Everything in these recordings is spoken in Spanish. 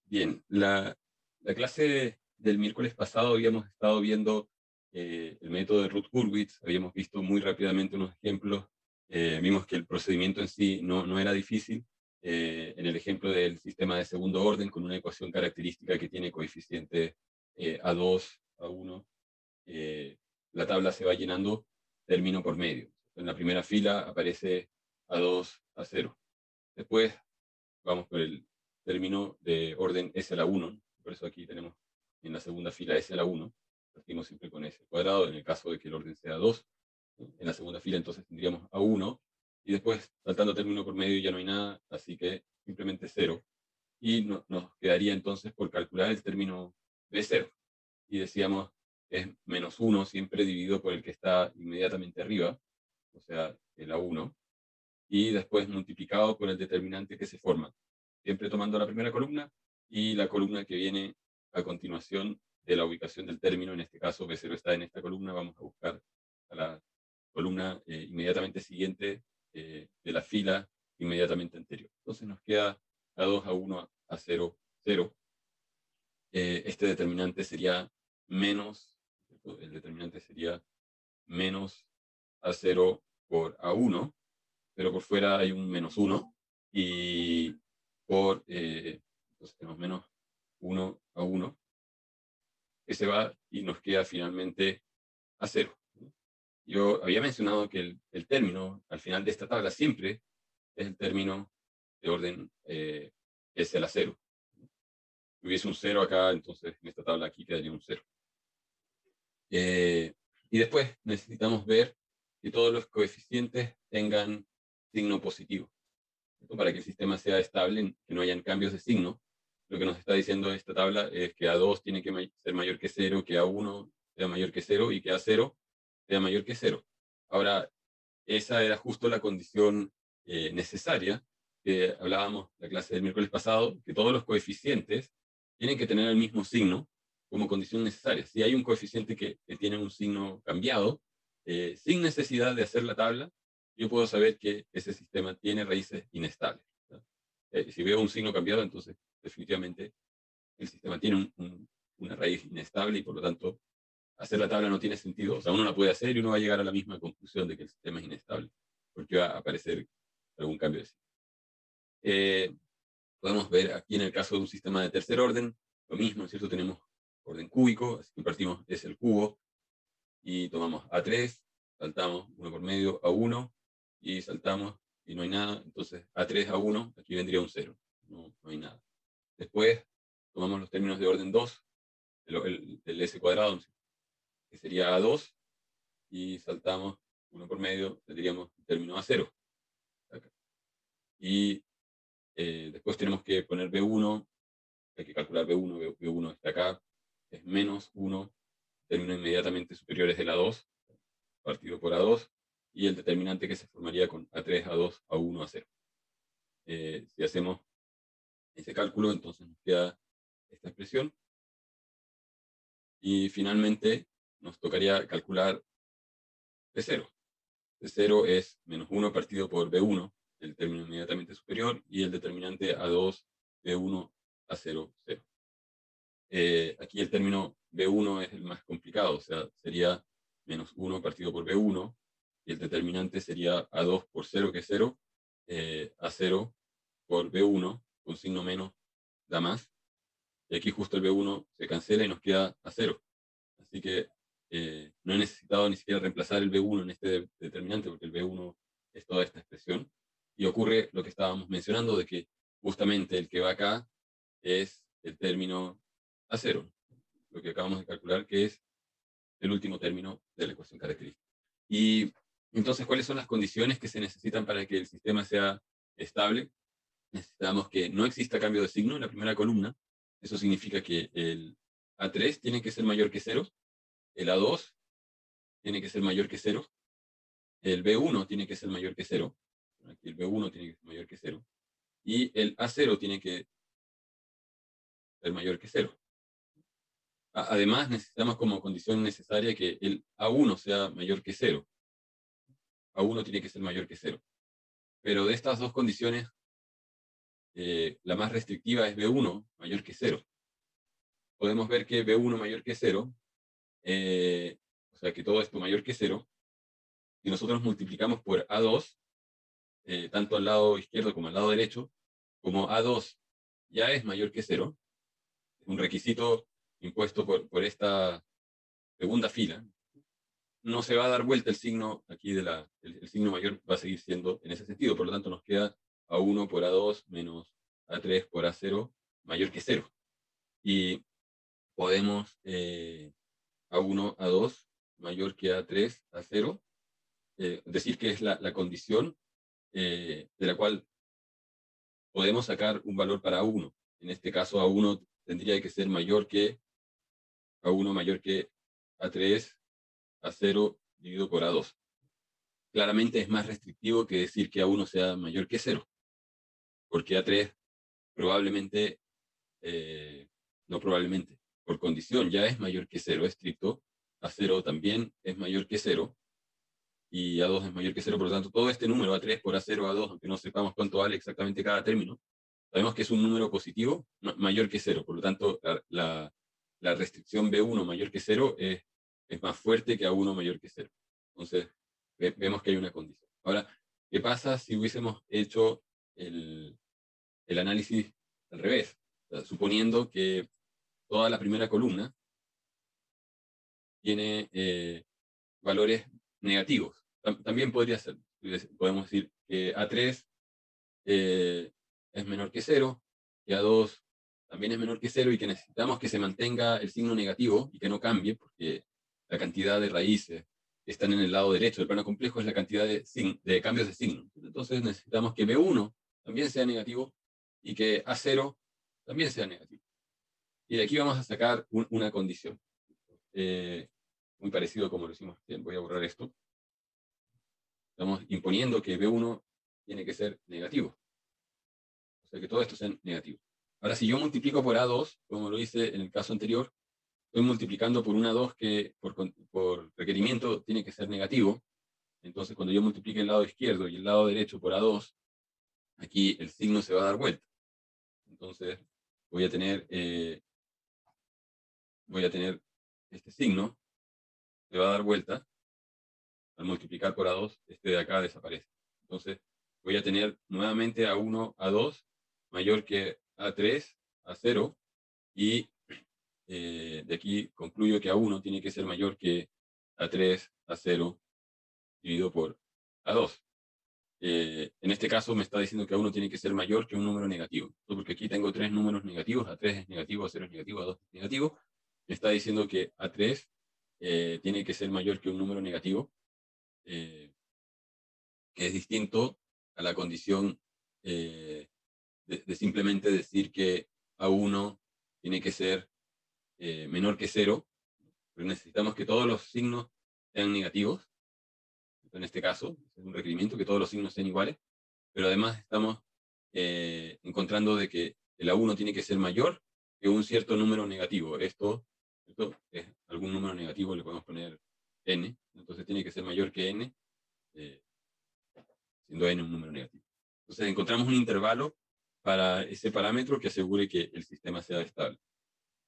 Bien, la clase del miércoles pasado habíamos estado viendo el método de Ruth-Hurwitz, habíamos visto muy rápidamente unos ejemplos, vimos que el procedimiento en sí no era difícil. En el ejemplo del sistema de segundo orden, con una ecuación característica que tiene coeficientes A2, A1, eh, la tabla se va llenando término por medio. En la primera fila aparece A2, A0. Después vamos por el término de orden S a la 1, por eso aquí tenemos en la segunda fila S a la 1, partimos siempre con S cuadrado, en el caso de que el orden sea 2, en la segunda fila entonces tendríamos A1, y después saltando término por medio ya no hay nada, así que simplemente 0, y nos quedaría entonces por calcular el término B0, y decíamos es menos 1 siempre dividido por el que está inmediatamente arriba, o sea, el A1, y después multiplicado por el determinante que se forma, siempre tomando la primera columna y la columna que viene a continuación de la ubicación del término. En este caso B0 está en esta columna, vamos a buscar a la columna inmediatamente siguiente de la fila inmediatamente anterior. Entonces nos queda A2, A1, A0, 0. Este determinante sería menos, el determinante sería menos A0 por A1, pero por fuera hay un menos 1, y entonces tenemos menos 1 a 1, que se va y nos queda finalmente a 0. Yo había mencionado que el término al final de esta tabla siempre es el término de orden S a la 0. Si hubiese un 0 acá, entonces en esta tabla aquí quedaría un 0. Y después necesitamos ver que todos los coeficientes tengan signo positivo, para que el sistema sea estable, que no hayan cambios de signo. Lo que nos está diciendo esta tabla es que A2 tiene que ser mayor que 0, que A1 sea mayor que 0 y que A0 sea mayor que 0. Ahora, esa era justo la condición necesaria que hablábamos en la clase del miércoles pasado, que todos los coeficientes tienen que tener el mismo signo como condición necesaria. Si hay un coeficiente que tiene un signo cambiado, sin necesidad de hacer la tabla, yo puedo saber que ese sistema tiene raíces inestables. Si veo un signo cambiado, entonces definitivamente el sistema tiene una raíz inestable y por lo tanto hacer la tabla no tiene sentido. O sea, uno la puede hacer y uno va a llegar a la misma conclusión de que el sistema es inestable, porque va a aparecer algún cambio de signo. Podemos ver aquí en el caso de un sistema de tercer orden, lo mismo, ¿cierto? Tenemos orden cúbico, así que partimos es el cubo, y tomamos A3, saltamos uno por medio a 1, y saltamos y no hay nada, entonces A3 a 1, aquí vendría un 0, no hay nada. Después tomamos los términos de orden 2, el S cuadrado, que sería A2, y saltamos uno por medio, tendríamos el término A0. Acá. Y después tenemos que poner B1, hay que calcular B1, B1 está acá, es menos 1, término inmediatamente superior es el A2, partido por A2, y el determinante que se formaría con A3, A2, A1, A0. Si hacemos ese cálculo, entonces nos queda esta expresión, y finalmente nos tocaría calcular B0. B0 es menos 1 partido por B1, el término inmediatamente superior, y el determinante A2, B1, A0, 0. Aquí el término B1 es el más complicado, o sea, sería menos 1 partido por B1, y el determinante sería A2 por 0, que es 0, A0 por B1, con signo menos da más, y aquí justo el B1 se cancela y nos queda A0. Así que no he necesitado ni siquiera reemplazar el B1 en este determinante, porque el B1 es toda esta expresión, y ocurre lo que estábamos mencionando, de que justamente el que va acá es el término A0, lo que acabamos de calcular, que es el último término de la ecuación característica. Y entonces, ¿cuáles son las condiciones que se necesitan para que el sistema sea estable? Necesitamos que no exista cambio de signo en la primera columna. Eso significa que el A3 tiene que ser mayor que 0, el A2 tiene que ser mayor que 0, el B1 tiene que ser mayor que 0, aquí el B1 tiene que ser mayor que 0, y el A0 tiene que ser mayor que 0. Además, necesitamos como condición necesaria que el A1 sea mayor que 0. A1 tiene que ser mayor que 0. Pero de estas dos condiciones, la más restrictiva es B1 mayor que 0. Podemos ver que B1 mayor que 0, o sea que todo esto mayor que 0, si nosotros multiplicamos por A2, tanto al lado izquierdo como al lado derecho, como A2 ya es mayor que 0, es un requisito impuesto por esta segunda fila, no se va a dar vuelta el signo aquí el signo mayor va a seguir siendo en ese sentido, por lo tanto nos queda A1 por A2 menos A3 por A0 mayor que 0. Y podemos A1, A2 mayor que A3, A0, decir que es la condición de la cual podemos sacar un valor para A1. En este caso A1 tendría que ser mayor que A1 mayor que A3, A0 dividido por A2. Claramente es más restrictivo que decir que A1 sea mayor que 0, porque A3 probablemente, no probablemente, por condición ya es mayor que 0, estricto, A0 también es mayor que 0, y A2 es mayor que 0, por lo tanto todo este número A3 por A0, A2, aunque no sepamos cuánto vale exactamente cada término, sabemos que es un número positivo mayor que 0, por lo tanto la restricción B1 mayor que 0 es más fuerte que A1 mayor que 0. Entonces vemos que hay una condición. Ahora, ¿qué pasa si hubiésemos hecho el análisis al revés? O sea, suponiendo que toda la primera columna tiene valores negativos. También podría ser. Podemos decir que A3 es menor que 0, que A2 también es menor que 0 y que necesitamos que se mantenga el signo negativo y que no cambie, porque la cantidad de raíces que están en el lado derecho del plano complejo es la cantidad de cambios de signo. Entonces necesitamos que B1 también sea negativo y que A0 también sea negativo. Y de aquí vamos a sacar una condición. Muy parecido como lo hicimos. Bien, voy a borrar esto. Estamos imponiendo que B1 tiene que ser negativo. O sea, que todo esto sea negativo. Ahora, si yo multiplico por A2, como lo hice en el caso anterior, estoy multiplicando por un A2 que por requerimiento tiene que ser negativo. Entonces, cuando yo multiplique el lado izquierdo y el lado derecho por A2, aquí el signo se va a dar vuelta. Entonces, voy a tener este signo, se va a dar vuelta. Al multiplicar por A2, este de acá desaparece. Entonces, voy a tener nuevamente A1, A2 mayor que A3, A0, y de aquí concluyo que A1 tiene que ser mayor que A3, A0 dividido por A2. En este caso me está diciendo que A1 tiene que ser mayor que un número negativo. Porque aquí tengo tres números negativos, A3 es negativo, A0 es negativo, A2 es negativo. Me está diciendo que A3 tiene que ser mayor que un número negativo, que es distinto a la condición de simplemente decir que A1 tiene que ser menor que 0, pero necesitamos que todos los signos sean negativos. En este caso, es un requerimiento que todos los signos sean iguales, pero además estamos encontrando de que el A1 tiene que ser mayor que un cierto número negativo. Esto es algún número negativo, le podemos poner n, entonces tiene que ser mayor que n, siendo n un número negativo. Entonces encontramos un intervalo para ese parámetro que asegure que el sistema sea estable.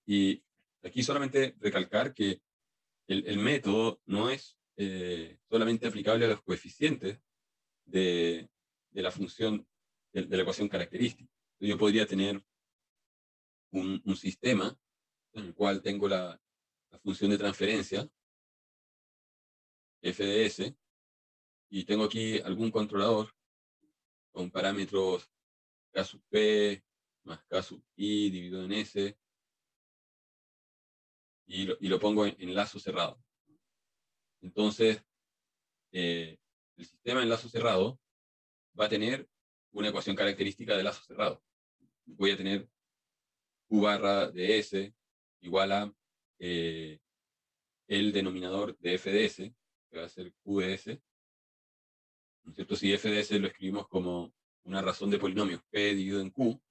Y aquí solamente recalcar que el método no es solamente aplicable a los coeficientes de la función, de la ecuación característica. Yo podría tener un sistema en el cual tengo la función de transferencia, f de s, y tengo aquí algún controlador con parámetros k sub p más k sub i dividido en s, y lo pongo en lazo cerrado. Entonces, el sistema en lazo cerrado va a tener una ecuación característica de lazo cerrado. Voy a tener Q barra de S igual a el denominador de f de s, que va a ser Q de s, ¿no es cierto? Si f de s lo escribimos como una razón de polinomios P dividido en Q,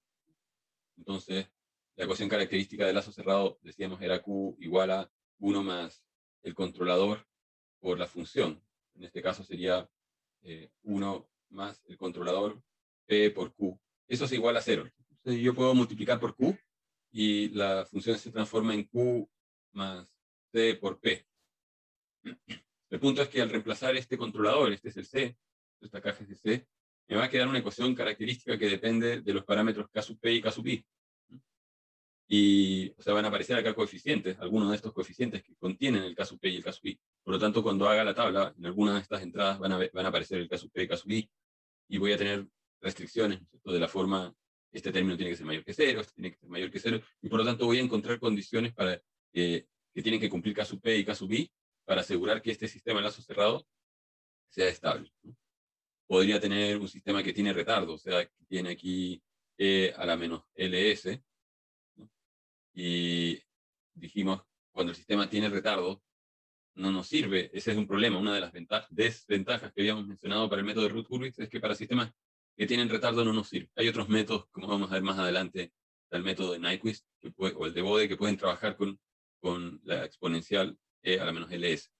entonces la ecuación característica de lazo cerrado, decíamos, era Q igual a 1 más el controlador por la función. En este caso sería 1 más el controlador P por Q, eso es igual a 0. Entonces yo puedo multiplicar por Q y la función se transforma en Q más C por P. El punto es que al reemplazar este controlador, este es el C, esta caja es el C, me va a quedar una ecuación característica que depende de los parámetros K sub P y K sub I. Y, o sea, van a aparecer acá coeficientes, algunos de estos coeficientes que contienen el K sub P y el K sub I. Por lo tanto, cuando haga la tabla, en algunas de estas entradas van a aparecer el K sub P y K sub I, y voy a tener restricciones, ¿no? De la forma, este término tiene que ser mayor que 0, este tiene que ser mayor que 0, y por lo tanto voy a encontrar condiciones para, que tienen que cumplir K sub P y K sub I para asegurar que este sistema de lazo cerrado sea estable, ¿no? Podría tener un sistema que tiene retardo, o sea, que tiene aquí a la menos ls, ¿no? Y dijimos, cuando el sistema tiene retardo, no nos sirve. Ese es un problema. Una de las desventajas que habíamos mencionado para el método de Routh-Hurwitz es que para sistemas que tienen retardo no nos sirve. Hay otros métodos, como vamos a ver más adelante, el método de Nyquist o el de Bode, que pueden trabajar con la exponencial a la menos ls.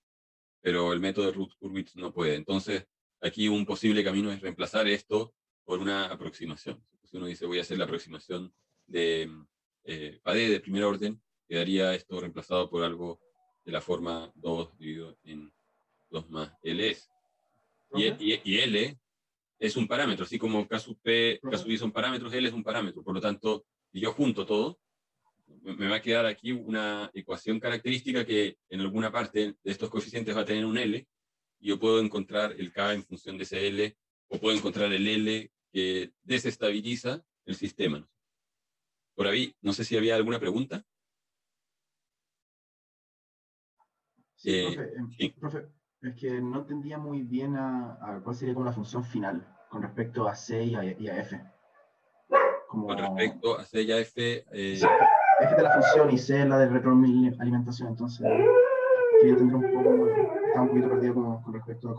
Pero el método de Routh-Hurwitz no puede. Entonces, aquí un posible camino es reemplazar esto por una aproximación. Si uno dice, voy a hacer la aproximación de Padé de primer orden, quedaría esto reemplazado por algo de la forma 2 dividido en 2 más ls. Y L es un parámetro, así como K sub P, K sub I son parámetros, L es un parámetro. Por lo tanto, si yo junto todo, me va a quedar aquí una ecuación característica que en alguna parte de estos coeficientes va a tener un L, y yo puedo encontrar el K en función de ese L, o puedo encontrar el L que desestabiliza el sistema, ¿no? Por ahí, no sé si había alguna pregunta. Sí, profe, Sí. profe, es que no entendía muy bien a cuál sería como la función final con respecto a C y a F. Con Como, respecto a C y a F, sí, F de la función y C es la de retroalimentación, entonces quería entender un poco, estaba un poquito perdido con respecto a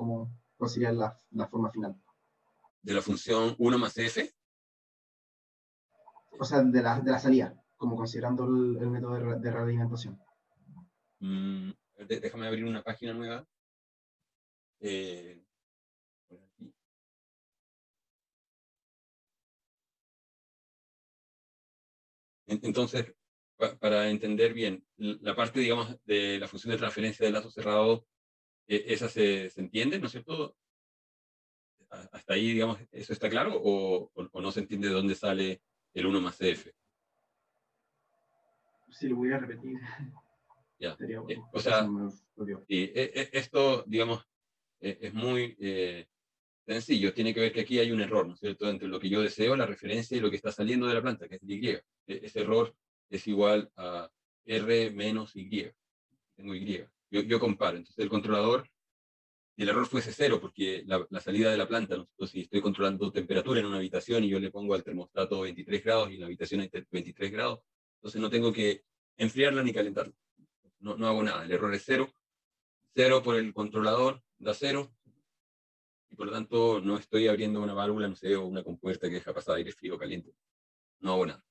cuál sería la forma final. de la función 1 más F. O sea, de la salida, como considerando el método de realimentación. Déjame abrir una página nueva. Por aquí. Entonces, para entender bien, la parte, digamos, de la función de transferencia del lazo cerrado, esa se entiende, ¿no es cierto? Hasta ahí, digamos, ¿eso está claro? ¿O no se entiende de dónde sale el 1 más F? Si lo voy a repetir, Ya. sería O porque se sea, me olvidó. esto, digamos, es muy sencillo. Tiene que ver que aquí hay un error, ¿no es cierto?, entre lo que yo deseo, la referencia, y lo que está saliendo de la planta, que es Y. Ese error es igual a R menos Y. Tengo Y. Yo comparo. Entonces el controlador, y el error fuese 0, porque la salida de la planta, ¿no? Entonces, si estoy controlando temperatura en una habitación y yo le pongo al termostato 23 grados y en la habitación hay 23 grados, entonces no tengo que enfriarla ni calentarla. No hago nada. El error es 0. 0 por el controlador da 0. Y por lo tanto no estoy abriendo una válvula, no sé, o una compuerta que deja pasar aire frío o caliente. No hago nada.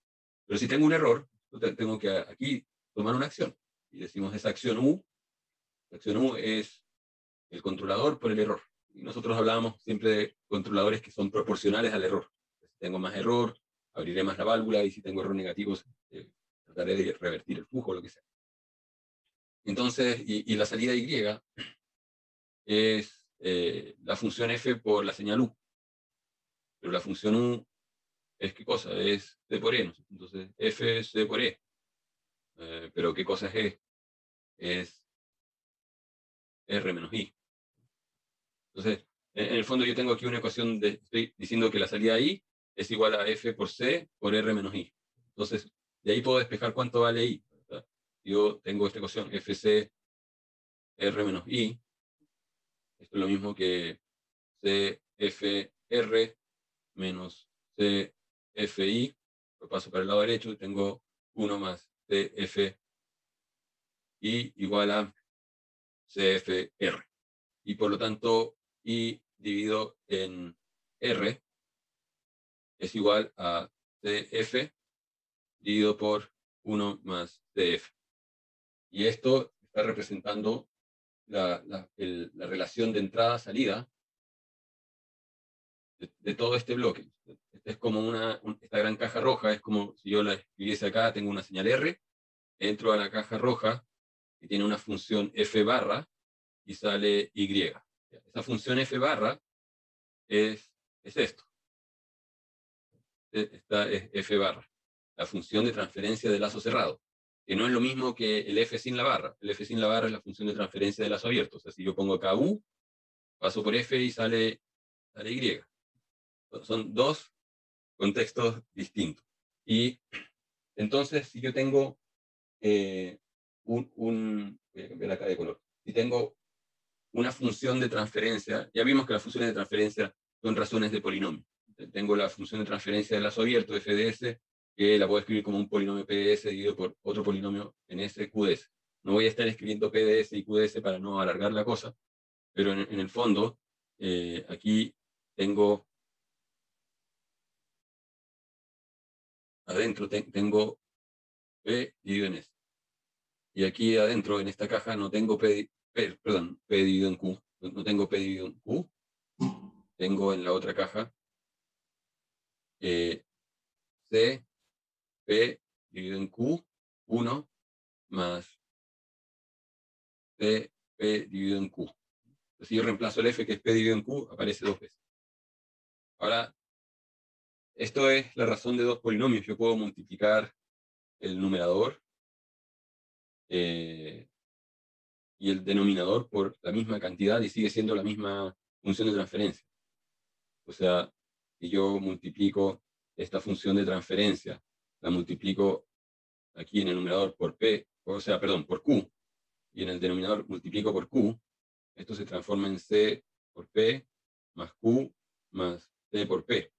Pero si tengo un error, tengo que aquí tomar una acción. Y decimos esa acción U. La acción U es el controlador por el error. Y nosotros hablábamos siempre de controladores que son proporcionales al error. Si tengo más error, abriré más la válvula, y si tengo error negativo, trataré de revertir el flujo o lo que sea. Entonces, y la salida Y es la función F por la señal U. Pero la función U es ¿qué cosa? Es C por E, ¿no? Entonces, F es C por E. Pero ¿qué cosa es E? Es R menos I. Entonces, en el fondo yo tengo aquí una ecuación estoy diciendo que la salida I es igual a F por C por R menos I. Entonces, de ahí puedo despejar cuánto vale I. ¿Verdad? Yo tengo esta ecuación FC R menos I. Esto es lo mismo que CFR menos CFI. Lo paso para el lado derecho y tengo 1 más CFI igual a CFR. Y por lo tanto, I dividido en R es igual a CF dividido por 1 más CF. Y esto está representando la relación de entrada-salida de todo este bloque. Esta es como esta gran caja roja, es como si yo la escribiese acá, tengo una señal R, entro a la caja roja, que tiene una función f barra, y sale y. Esa función f barra es esto. Esta es f barra, la función de transferencia de lazo cerrado, que no es lo mismo que el f sin la barra. El f sin la barra es la función de transferencia de lazo abierto. O sea, si yo pongo acá u, paso por f y sale y. Son dos contextos distintos. Y entonces, si yo tengo voy a cambiar acá de color. Si tengo una función de transferencia, ya vimos que las funciones de transferencia son razones de polinomio. Tengo la función de transferencia de lazo abierto, f de s, que la puedo escribir como un polinomio p de s dividido por otro polinomio en s, q de s. No voy a estar escribiendo p de s y q de s para no alargar la cosa, pero en el fondo, aquí tengo, adentro tengo p dividido en s. Y aquí adentro, en esta caja, no tengo perdón, p dividido en q. No tengo p dividido en q. Tengo en la otra caja c, p dividido en q, 1 más c, p dividido en q. Si yo reemplazo el f, que es p dividido en q, aparece 2 veces. Ahora, esto es la razón de dos polinomios. Yo puedo multiplicar el numerador y el denominador por la misma cantidad y sigue siendo la misma función de transferencia. O sea, si yo multiplico esta función de transferencia, la multiplico aquí en el numerador por p, o sea, perdón, por q, y en el denominador multiplico por q, esto se transforma en c por p más q más c por p.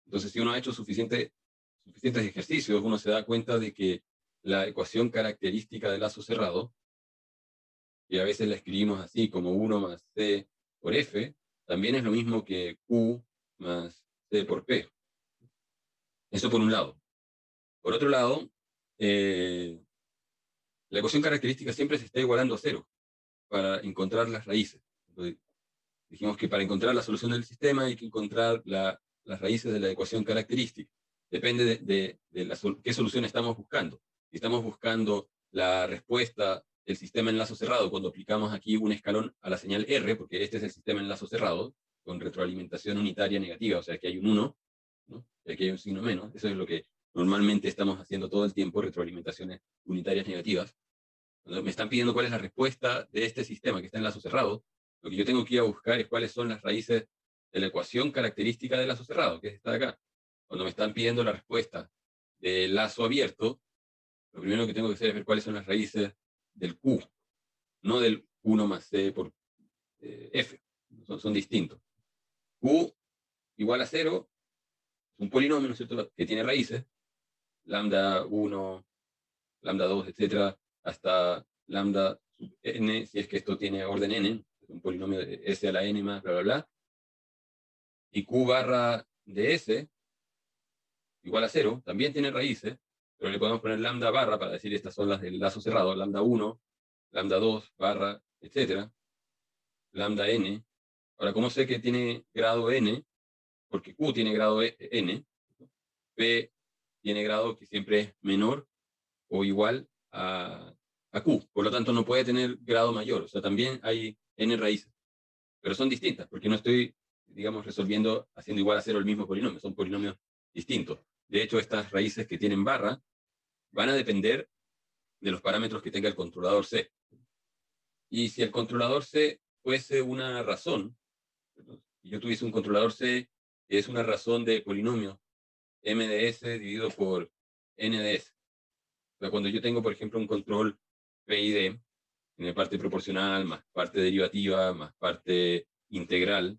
Entonces, si uno ha hecho suficientes ejercicios, uno se da cuenta de que la ecuación característica del lazo cerrado, y a veces la escribimos así como 1 más c por f, también es lo mismo que q más c por p. Eso por un lado. Por otro lado, la ecuación característica siempre se está igualando a cero para encontrar las raíces. Entonces, dijimos que para encontrar la solución del sistema hay que encontrar las raíces de la ecuación característica. Depende de qué solución estamos buscando. Si estamos buscando la respuesta del sistema en lazo cerrado, cuando aplicamos aquí un escalón a la señal R, porque este es el sistema en lazo cerrado, con retroalimentación unitaria negativa, o sea que hay un 1, ¿no? Y aquí hay un signo menos. Eso es lo que normalmente estamos haciendo todo el tiempo, retroalimentaciones unitarias negativas. Cuando me están pidiendo cuál es la respuesta de este sistema que está en lazo cerrado, lo que yo tengo que ir a buscar es cuáles son las raíces de la ecuación característica del lazo cerrado, que es esta de acá. Cuando me están pidiendo la respuesta del lazo abierto, lo primero que tengo que hacer es ver cuáles son las raíces del Q, no del 1 más C por F. Son distintos. Q igual a 0, es un polinomio, ¿no es cierto?, que tiene raíces, lambda 1, lambda 2, etcétera, hasta lambda sub n, si es que esto tiene orden n, es un polinomio de s a la n más bla, bla, bla. Y q barra de s igual a 0, también tiene raíces, pero le podemos poner lambda barra para decir estas son las del lazo cerrado, lambda 1, lambda 2, barra, etcétera, lambda n. Ahora, ¿cómo sé que tiene grado n? Porque q tiene grado n, p tiene grado que siempre es menor o igual a q, por lo tanto no puede tener grado mayor, o sea, también hay n raíces, pero son distintas, porque no estoy, digamos, resolviendo, haciendo igual a 0 el mismo polinomio, son polinomios distintos. De hecho, estas raíces que tienen barra van a depender de los parámetros que tenga el controlador C. Y si el controlador C fuese una razón, si yo tuviese un controlador C que es una razón de polinomio m de s dividido por n de s. O sea, cuando yo tengo, por ejemplo, un control P y D, tiene parte proporcional, más parte derivativa, más parte integral,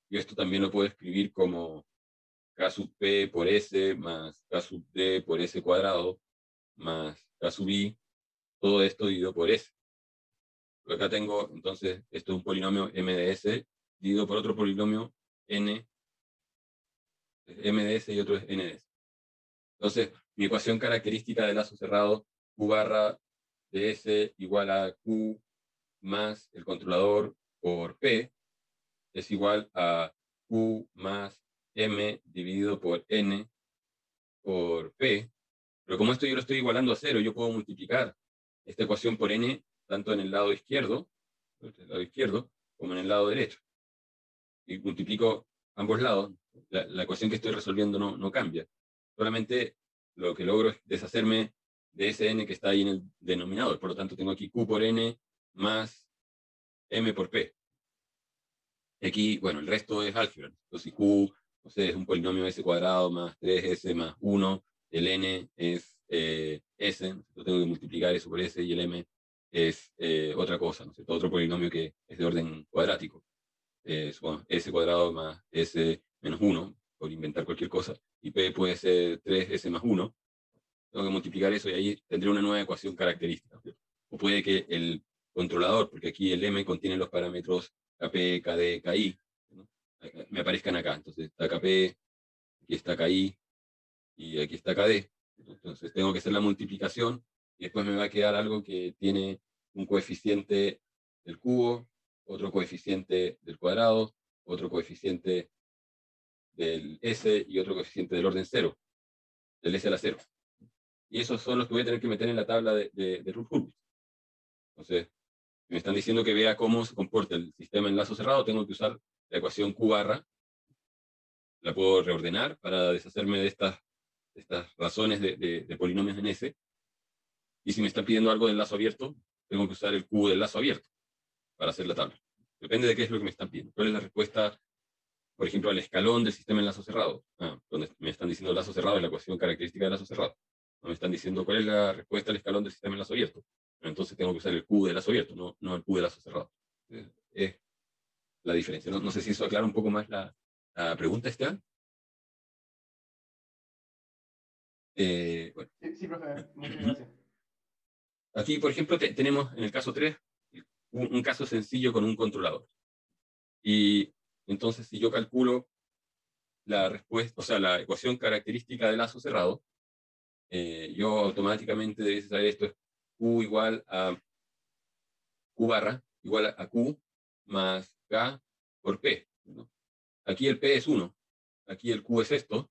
y esto también lo puedo escribir como k sub p por s más k sub d por s cuadrado más k sub i, todo esto dividido por s. Pero acá tengo, entonces, esto es un polinomio m de s dividido por otro polinomio n, m de s y otro es n de s. Entonces, mi ecuación característica del lazo cerrado, q barra de s igual a q más el controlador por p, es igual a q más m dividido por n por p, pero como esto yo lo estoy igualando a cero, yo puedo multiplicar esta ecuación por n tanto en el lado izquierdo, como en el lado derecho. Y multiplico ambos lados, la ecuación que estoy resolviendo no cambia. Solamente lo que logro es deshacerme de ese n que está ahí en el denominador. Por lo tanto, tengo aquí q por n más m por p. Aquí, bueno, el resto es álgebra. Entonces, q, no sé, es un polinomio s cuadrado más 3s más 1. El n es s. Yo tengo que multiplicar eso por s y el m es otra cosa, ¿no es cierto? Otro polinomio que es de orden cuadrático. Bueno, s cuadrado más s menos 1, por inventar cualquier cosa, y p puede ser 3s más 1, tengo que multiplicar eso y ahí tendré una nueva ecuación característica. O puede que el controlador, porque aquí el m contiene los parámetros kp, kd, ki, ¿no? Me aparezcan acá. Entonces está kp, aquí está ki, y aquí está kd. Entonces tengo que hacer la multiplicación, y después me va a quedar algo que tiene un coeficiente del cubo, otro coeficiente del cuadrado, otro coeficiente del s y otro coeficiente del orden 0, del s a la 0. Y esos son los que voy a tener que meter en la tabla de Ruth-Hurwitz. Entonces, me están diciendo que vea cómo se comporta el sistema en lazo cerrado, tengo que usar la ecuación Q barra, la puedo reordenar para deshacerme de estas razones de polinomios en S, y si me están pidiendo algo del lazo abierto, tengo que usar el Q del lazo abierto para hacer la tabla. Depende de qué es lo que me están pidiendo. ¿Cuál es la respuesta, por ejemplo, al escalón del sistema en lazo cerrado? Donde me están diciendo el lazo cerrado es la ecuación característica del lazo cerrado. No me están diciendo cuál es la respuesta al escalón del sistema en lazo abierto. Entonces tengo que usar el Q de lazo abierto, no el Q de lazo cerrado. Es la diferencia. No sé si eso aclara un poco más la pregunta, Esteban. Bueno. Sí, profe, muchas gracias. Aquí, por ejemplo, tenemos en el caso 3 un caso sencillo con un controlador. Y entonces, si yo calculo la respuesta, o sea, la ecuación característica del lazo cerrado, yo automáticamente debe saber esto es Q igual a Q barra igual a Q más K por P, ¿no? Aquí el P es 1, aquí el Q es esto,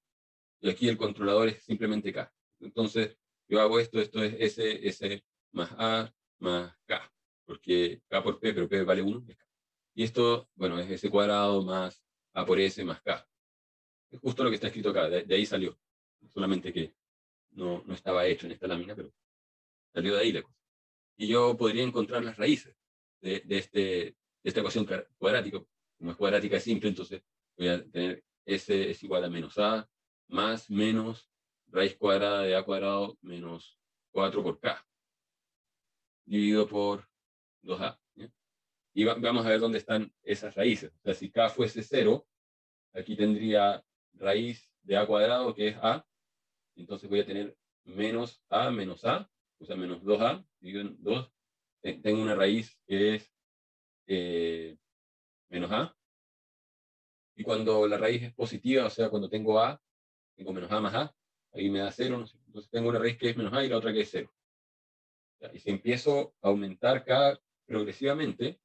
y aquí el controlador es simplemente K. Entonces, yo hago esto es S más A más K, porque K por P, pero P vale 1, es K. Y esto, bueno, es S cuadrado más A por S más K. Es justo lo que está escrito acá, de ahí salió. Solamente que no estaba hecho en esta lámina, pero salió de ahí la cosa. Y yo podría encontrar las raíces de esta ecuación cuadrática. Como es cuadrática simple, entonces voy a tener S es igual a menos A más menos raíz cuadrada de A cuadrado menos 4 por K, dividido por 2A. ¿Ya? Y vamos a ver dónde están esas raíces. O sea, si K fuese 0, aquí tendría raíz de A cuadrado, que es A, entonces voy a tener menos A, o sea, menos 2A, dividido en 2. Tengo una raíz que es menos A, y cuando la raíz es positiva, o sea, cuando tengo A, tengo menos A más A, ahí me da 0, no sé. Entonces tengo una raíz que es menos A y la otra que es 0. Y si empiezo a aumentar K progresivamente,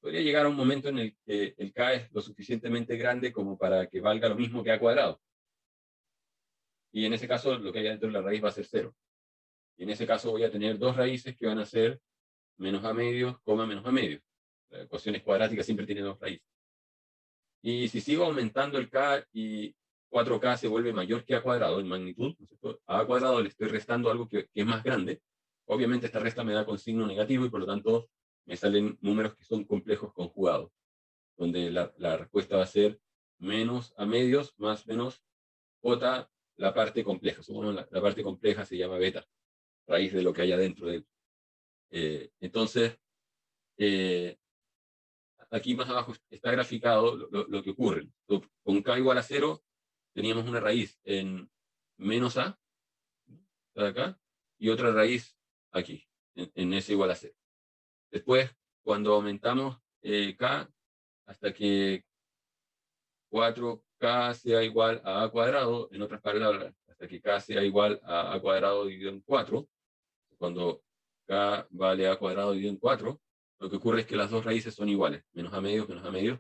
podría llegar a un momento en el que el K es lo suficientemente grande como para que valga lo mismo que A cuadrado. Y en ese caso, lo que hay dentro de la raíz va a ser 0. Y en ese caso voy a tener dos raíces que van a ser menos A medios, menos A medios. Las ecuaciones cuadráticas siempre tienen dos raíces. Y si sigo aumentando el K y 4K se vuelve mayor que A cuadrado en magnitud, ¿no? A cuadrado le estoy restando algo que es más grande. Obviamente esta resta me da con signo negativo y por lo tanto me salen números que son complejos conjugados, donde la respuesta va a ser menos A medios más menos J, la parte compleja. La parte compleja se llama beta, raíz de lo que hay adentro de él. Entonces, aquí más abajo está graficado lo que ocurre. Con K igual a 0, teníamos una raíz en menos A, de acá, y otra raíz aquí, en S igual a 0. Después, cuando aumentamos K hasta que 4K sea igual a A cuadrado, en otras palabras, hasta que K sea igual a A cuadrado dividido en 4, cuando K vale A cuadrado dividido en 4, lo que ocurre es que las dos raíces son iguales, menos A medios, entonces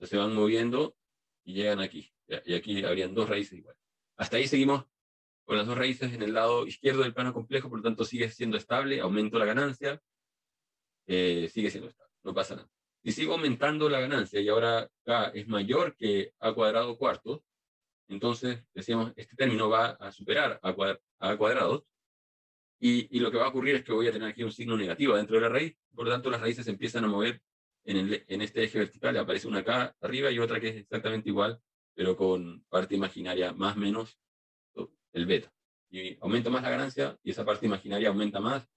se van moviendo y llegan aquí. Y aquí habrían dos raíces iguales. Hasta ahí seguimos con las dos raíces en el lado izquierdo del plano complejo, por lo tanto sigue siendo estable, aumento la ganancia, sigue siendo estable, no pasa nada. Si sigo aumentando la ganancia y ahora K es mayor que A cuadrado cuarto, entonces decíamos, este término va a superar A cuadrado, y lo que va a ocurrir es que voy a tener aquí un signo negativo dentro de la raíz, por lo tanto las raíces se empiezan a mover en este eje vertical, aparece una K arriba y otra que es exactamente igual, pero con parte imaginaria más menos el beta. Y aumento más la ganancia y esa parte imaginaria aumenta más,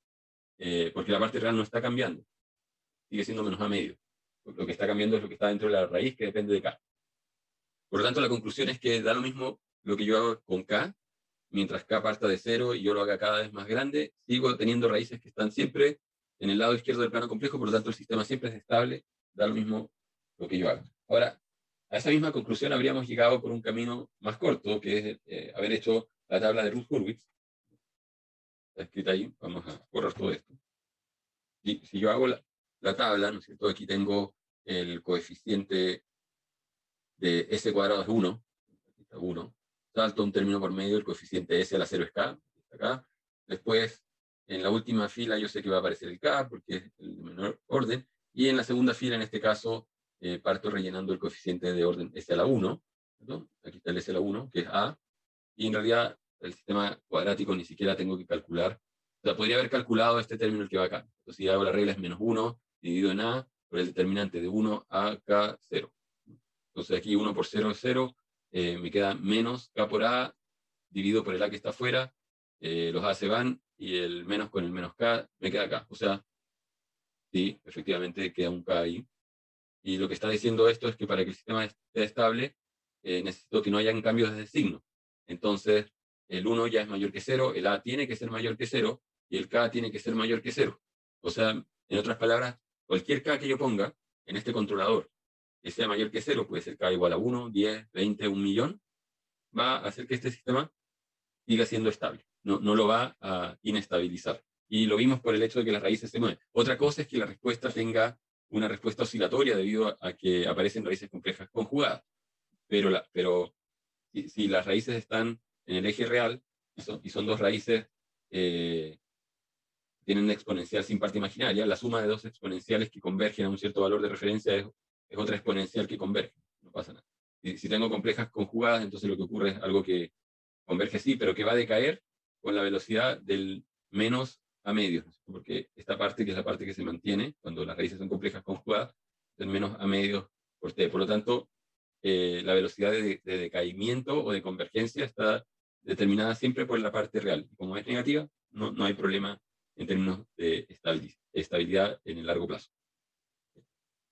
porque la parte real no está cambiando, sigue siendo menos a medio. Lo que está cambiando es lo que está dentro de la raíz, que depende de K. Por lo tanto, la conclusión es que da lo mismo lo que yo hago con K, mientras K parta de cero y yo lo haga cada vez más grande, sigo teniendo raíces que están siempre en el lado izquierdo del plano complejo, por lo tanto el sistema siempre es estable, da lo mismo lo que yo haga. Ahora, a esa misma conclusión habríamos llegado por un camino más corto, que es haber hecho la tabla de Routh-Hurwitz. Está escrita ahí, vamos a borrar todo esto. Y si yo hago la tabla, ¿no es cierto? Aquí tengo el coeficiente de S cuadrado es 1, aquí está 1, salto un término por medio, el coeficiente S a la 0 es K, acá. Después, en la última fila yo sé que va a aparecer el K, porque es el de menor orden, y en la segunda fila, en este caso, parto rellenando el coeficiente de orden S a la 1, ¿no? Aquí está el S a la 1, que es A, y en realidad el sistema cuadrático ni siquiera tengo que calcular. O sea, podría haber calculado este término el que va acá. Entonces, si hago la regla es menos 1 dividido en A por el determinante de 1 a K0. Entonces aquí 1 por 0 es 0, me queda menos K por A dividido por el A que está afuera, los A se van y el menos con el menos K me queda acá. O sea, sí, efectivamente queda un K ahí. Y lo que está diciendo esto es que para que el sistema esté estable, necesito que no hayan cambios de signo. Entonces, el 1 ya es mayor que 0, el A tiene que ser mayor que 0 y el K tiene que ser mayor que 0. O sea, en otras palabras, cualquier K que yo ponga en este controlador que sea mayor que 0, puede ser K igual a 1, 10, 20, 1.000.000, va a hacer que este sistema siga siendo estable. No lo va a inestabilizar. Y lo vimos por el hecho de que las raíces se mueven. Otra cosa es que la respuesta tenga una respuesta oscilatoria debido a que aparecen raíces complejas conjugadas. Pero si las raíces están en el eje real y son dos raíces, tienen una exponencial sin parte imaginaria, la suma de dos exponenciales que convergen a un cierto valor de referencia es otra exponencial que converge. No pasa nada. Si tengo complejas conjugadas, entonces lo que ocurre es algo que converge sí, pero que va a decaer con la velocidad del menos a medio, porque esta parte, que es la parte que se mantiene cuando las raíces son complejas conjugadas, es menos a medio por t. Por lo tanto, la velocidad de decaimiento o de convergencia está determinada siempre por la parte real. Y como es negativa, no hay problema en términos de estabilidad en el largo plazo.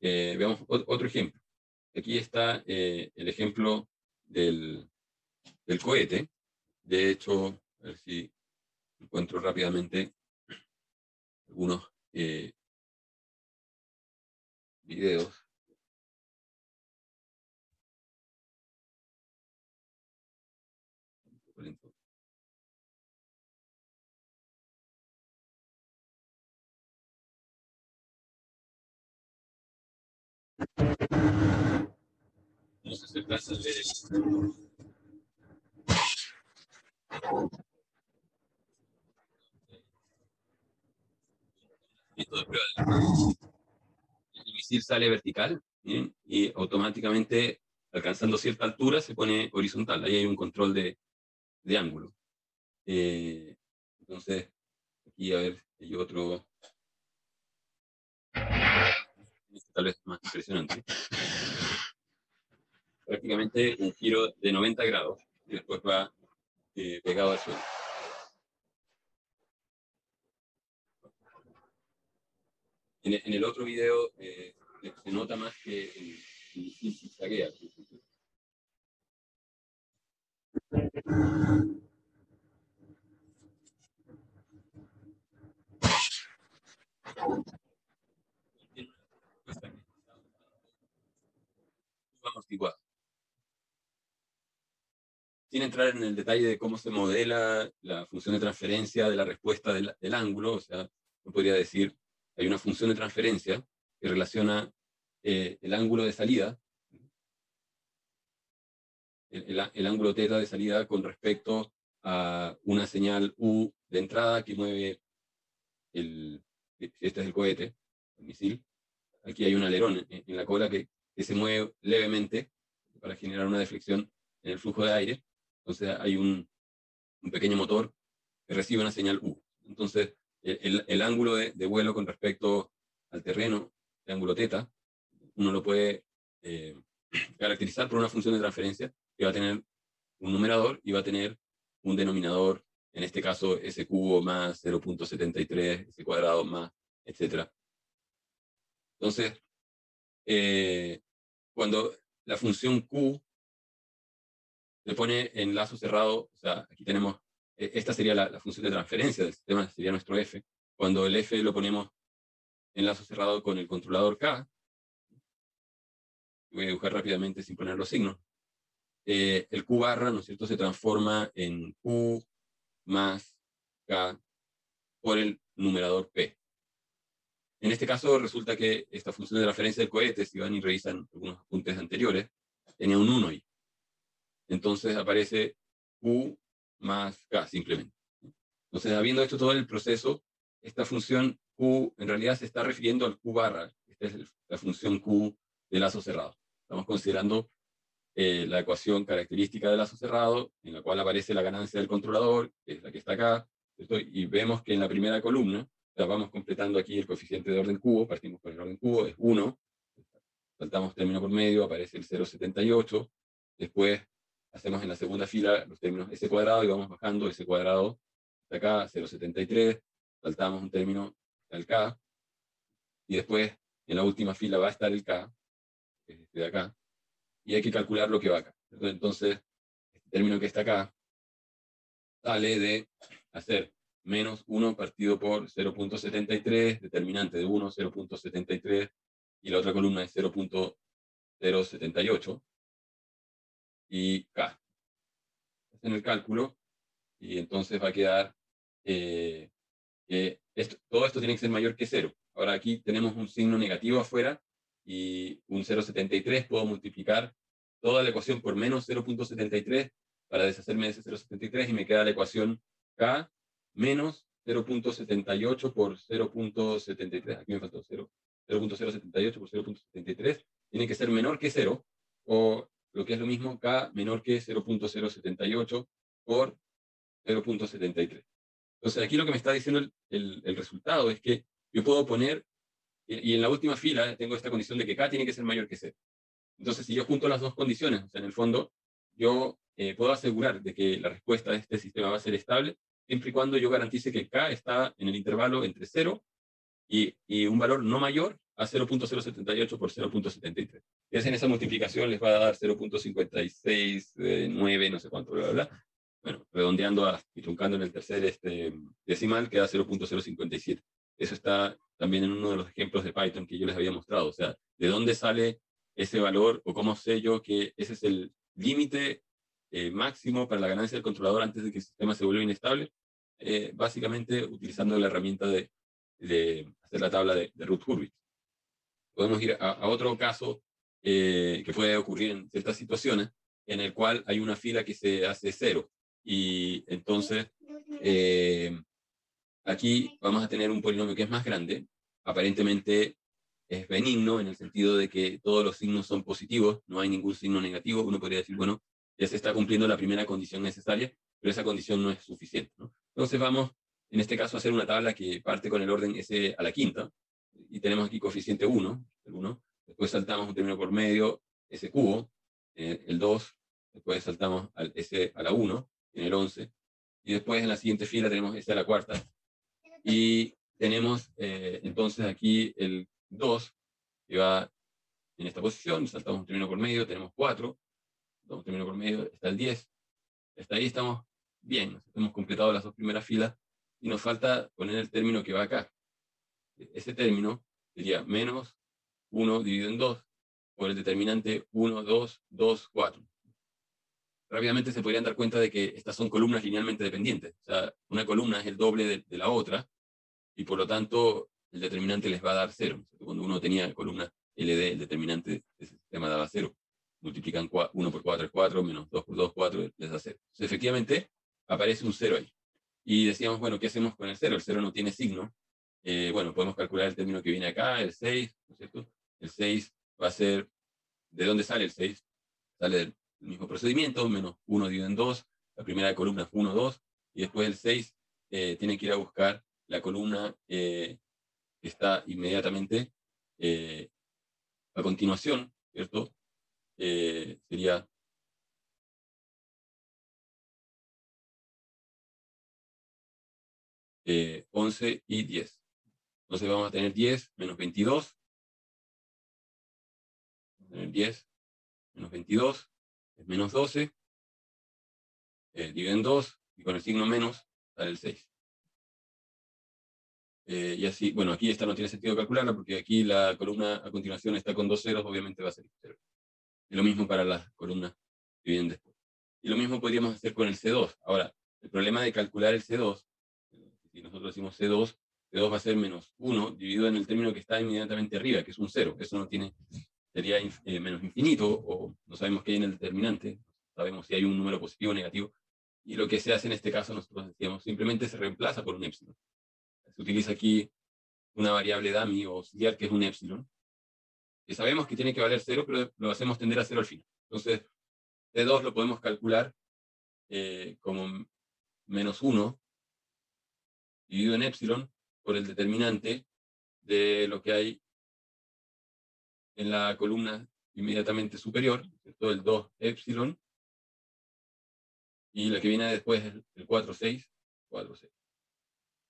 Veamos otro ejemplo. Aquí está el ejemplo del cohete. De hecho, a ver si encuentro rápidamente algunos videos. No sé si alcanza a ver esto de prueba. El misil sale vertical, ¿bien? Y automáticamente, alcanzando cierta altura, se pone horizontal. Ahí hay un control de ángulo. Entonces, aquí a ver, hay otro, tal vez más impresionante. Prácticamente un giro de 90 grados y después va pegado al suelo. En el otro video se nota más que el misil zigzaguea. Amortiguado. Sin entrar en el detalle de cómo se modela la función de transferencia de la respuesta del ángulo, o sea, no podría decir, hay una función de transferencia que relaciona el ángulo de salida el ángulo θ de salida con respecto a una señal U de entrada que mueve este es el cohete, el misil. Aquí hay un alerón en la cola que se mueve levemente para generar una deflexión en el flujo de aire. Entonces hay un pequeño motor que recibe una señal U. Entonces el ángulo de vuelo con respecto al terreno, el ángulo θ, uno lo puede caracterizar por una función de transferencia que va a tener un numerador y va a tener un denominador, en este caso s cubo más 0.73, s cuadrado más, etc. Entonces, cuando la función Q se pone en lazo cerrado, o sea, aquí tenemos, esta sería la función de transferencia del sistema, sería nuestro F. Cuando el F lo ponemos en lazo cerrado con el controlador K, voy a dibujar rápidamente sin poner los signos, el Q barra, ¿no es cierto?, se transforma en Q más K por el numerador P. En este caso resulta que esta función de transferencia del cohete, si van y revisan algunos apuntes anteriores, tenía un 1 ahí. Entonces aparece Q más K simplemente. Entonces, habiendo hecho todo el proceso, esta función Q en realidad se está refiriendo al Q barra. Esta es la función Q de lazo cerrado. Estamos considerando la ecuación característica del lazo cerrado, en la cual aparece la ganancia del controlador, que es la que está acá, ¿cierto? Y vemos que en la primera columna, ya vamos completando aquí el coeficiente de orden cubo, partimos con el orden cubo, es 1, saltamos término por medio, aparece el 0,78, después hacemos en la segunda fila los términos s cuadrado y vamos bajando s cuadrado hasta acá, 0,73, saltamos un término al k, y después en la última fila va a estar el k, que es este de acá, y hay que calcular lo que va acá. Entonces, este término que está acá sale de hacer menos 1 partido por 0.73, determinante de 1, 0.73, y la otra columna es 0.078, y K. Hacen el cálculo, y entonces va a quedar que todo esto tiene que ser mayor que 0. Ahora aquí tenemos un signo negativo afuera, y un 0,73 puedo multiplicar toda la ecuación por menos 0.73 para deshacerme de ese 0,73 y me queda la ecuación K menos 0.78 por 0.73. Aquí me faltó 0.078 por 0.73. Tiene que ser menor que 0, o lo que es lo mismo, K menor que 0.078 por 0.73. Entonces aquí lo que me está diciendo el resultado es que yo puedo poner, y en la última fila tengo esta condición de que K tiene que ser mayor que 0. Entonces, si yo junto las dos condiciones, o sea, en el fondo, yo puedo asegurar de que la respuesta de este sistema va a ser estable, siempre y cuando yo garantice que K está en el intervalo entre 0 y un valor no mayor a 0.078 por 0.73. Si hacen esa multiplicación, les va a dar 0.56, no sé cuánto, bla, bla, bla. Bueno, redondeando y truncando en el tercer decimal, queda 0.057. Eso está también en uno de los ejemplos de Python que yo les había mostrado. O sea, ¿de dónde sale ese valor, o cómo sé yo que ese es el límite máximo para la ganancia del controlador antes de que el sistema se vuelva inestable? Básicamente utilizando la herramienta de hacer la tabla de Routh-Hurwitz. Podemos ir a otro caso que puede ocurrir en ciertas situaciones, en el cual hay una fila que se hace 0. Y entonces, aquí vamos a tener un polinomio que es más grande. Aparentemente es benigno en el sentido de que todos los signos son positivos, no hay ningún signo negativo. Uno podría decir, bueno, ya se está cumpliendo la primera condición necesaria, pero esa condición no es suficiente, ¿no? Entonces vamos, en este caso, a hacer una tabla que parte con el orden s a la quinta, y tenemos aquí coeficiente 1, el 1, después saltamos un término por medio, s cubo, el 2, después saltamos al s a la 1, en el 11, y después en la siguiente fila tenemos s a la cuarta, y tenemos entonces aquí el 2, que va en esta posición, saltamos un término por medio, tenemos 4, saltamos un término por medio, está el 10, hasta ahí estamos bien, hemos completado las dos primeras filas, y nos falta poner el término que va acá. Ese término sería menos 1 dividido en 2 por el determinante 1, 2, 2, 4. Rápidamente se podrían dar cuenta de que estas son columnas linealmente dependientes. O sea, una columna es el doble de la otra, y por lo tanto el determinante les va a dar 0. Cuando uno tenía columna LD, el determinante de ese sistema daba 0. multiplican 1 por 4 es 4, menos 2 por 2 4, les da 0. Entonces, efectivamente, aparece un 0 ahí. Y decíamos, bueno, ¿qué hacemos con el 0? El 0 no tiene signo. Bueno, podemos calcular el término que viene acá, el 6, ¿no es cierto? El 6 va a ser, ¿de dónde sale el 6? Sale del mismo procedimiento, menos 1 dividido en 2, la primera columna fue 1, 2, y después el 6 tiene que ir a buscar la columna que está inmediatamente a continuación, ¿cierto? Sería 11 y 10. Entonces vamos a tener 10 menos 22. Vamos a tener 10 menos 22 es menos 12. Dividido en 2 y con el signo menos sale el 6. Y así, bueno, aquí esta no tiene sentido calcularla porque aquí la columna a continuación está con 2 ceros, obviamente va a ser 0. Y lo mismo para las columnas que vienen después. Y lo mismo podríamos hacer con el C2. Ahora, el problema de calcular el C2, si nosotros decimos C2, C2 va a ser menos 1 dividido en el término que está inmediatamente arriba, que es un 0. Eso no tiene, sería menos infinito, o no sabemos qué hay en el determinante, no sabemos si hay un número positivo o negativo. Y lo que se hace en este caso, nosotros decíamos, simplemente se reemplaza por un épsilon. Se utiliza aquí una variable dummy o auxiliar que es un épsilon, que sabemos que tiene que valer 0, pero lo hacemos tender a 0 al final. Entonces, C2 lo podemos calcular como menos 1 dividido en épsilon por el determinante de lo que hay en la columna inmediatamente superior, ¿cierto? El 2 épsilon, y la que viene después es el 4, 6, 4, 6.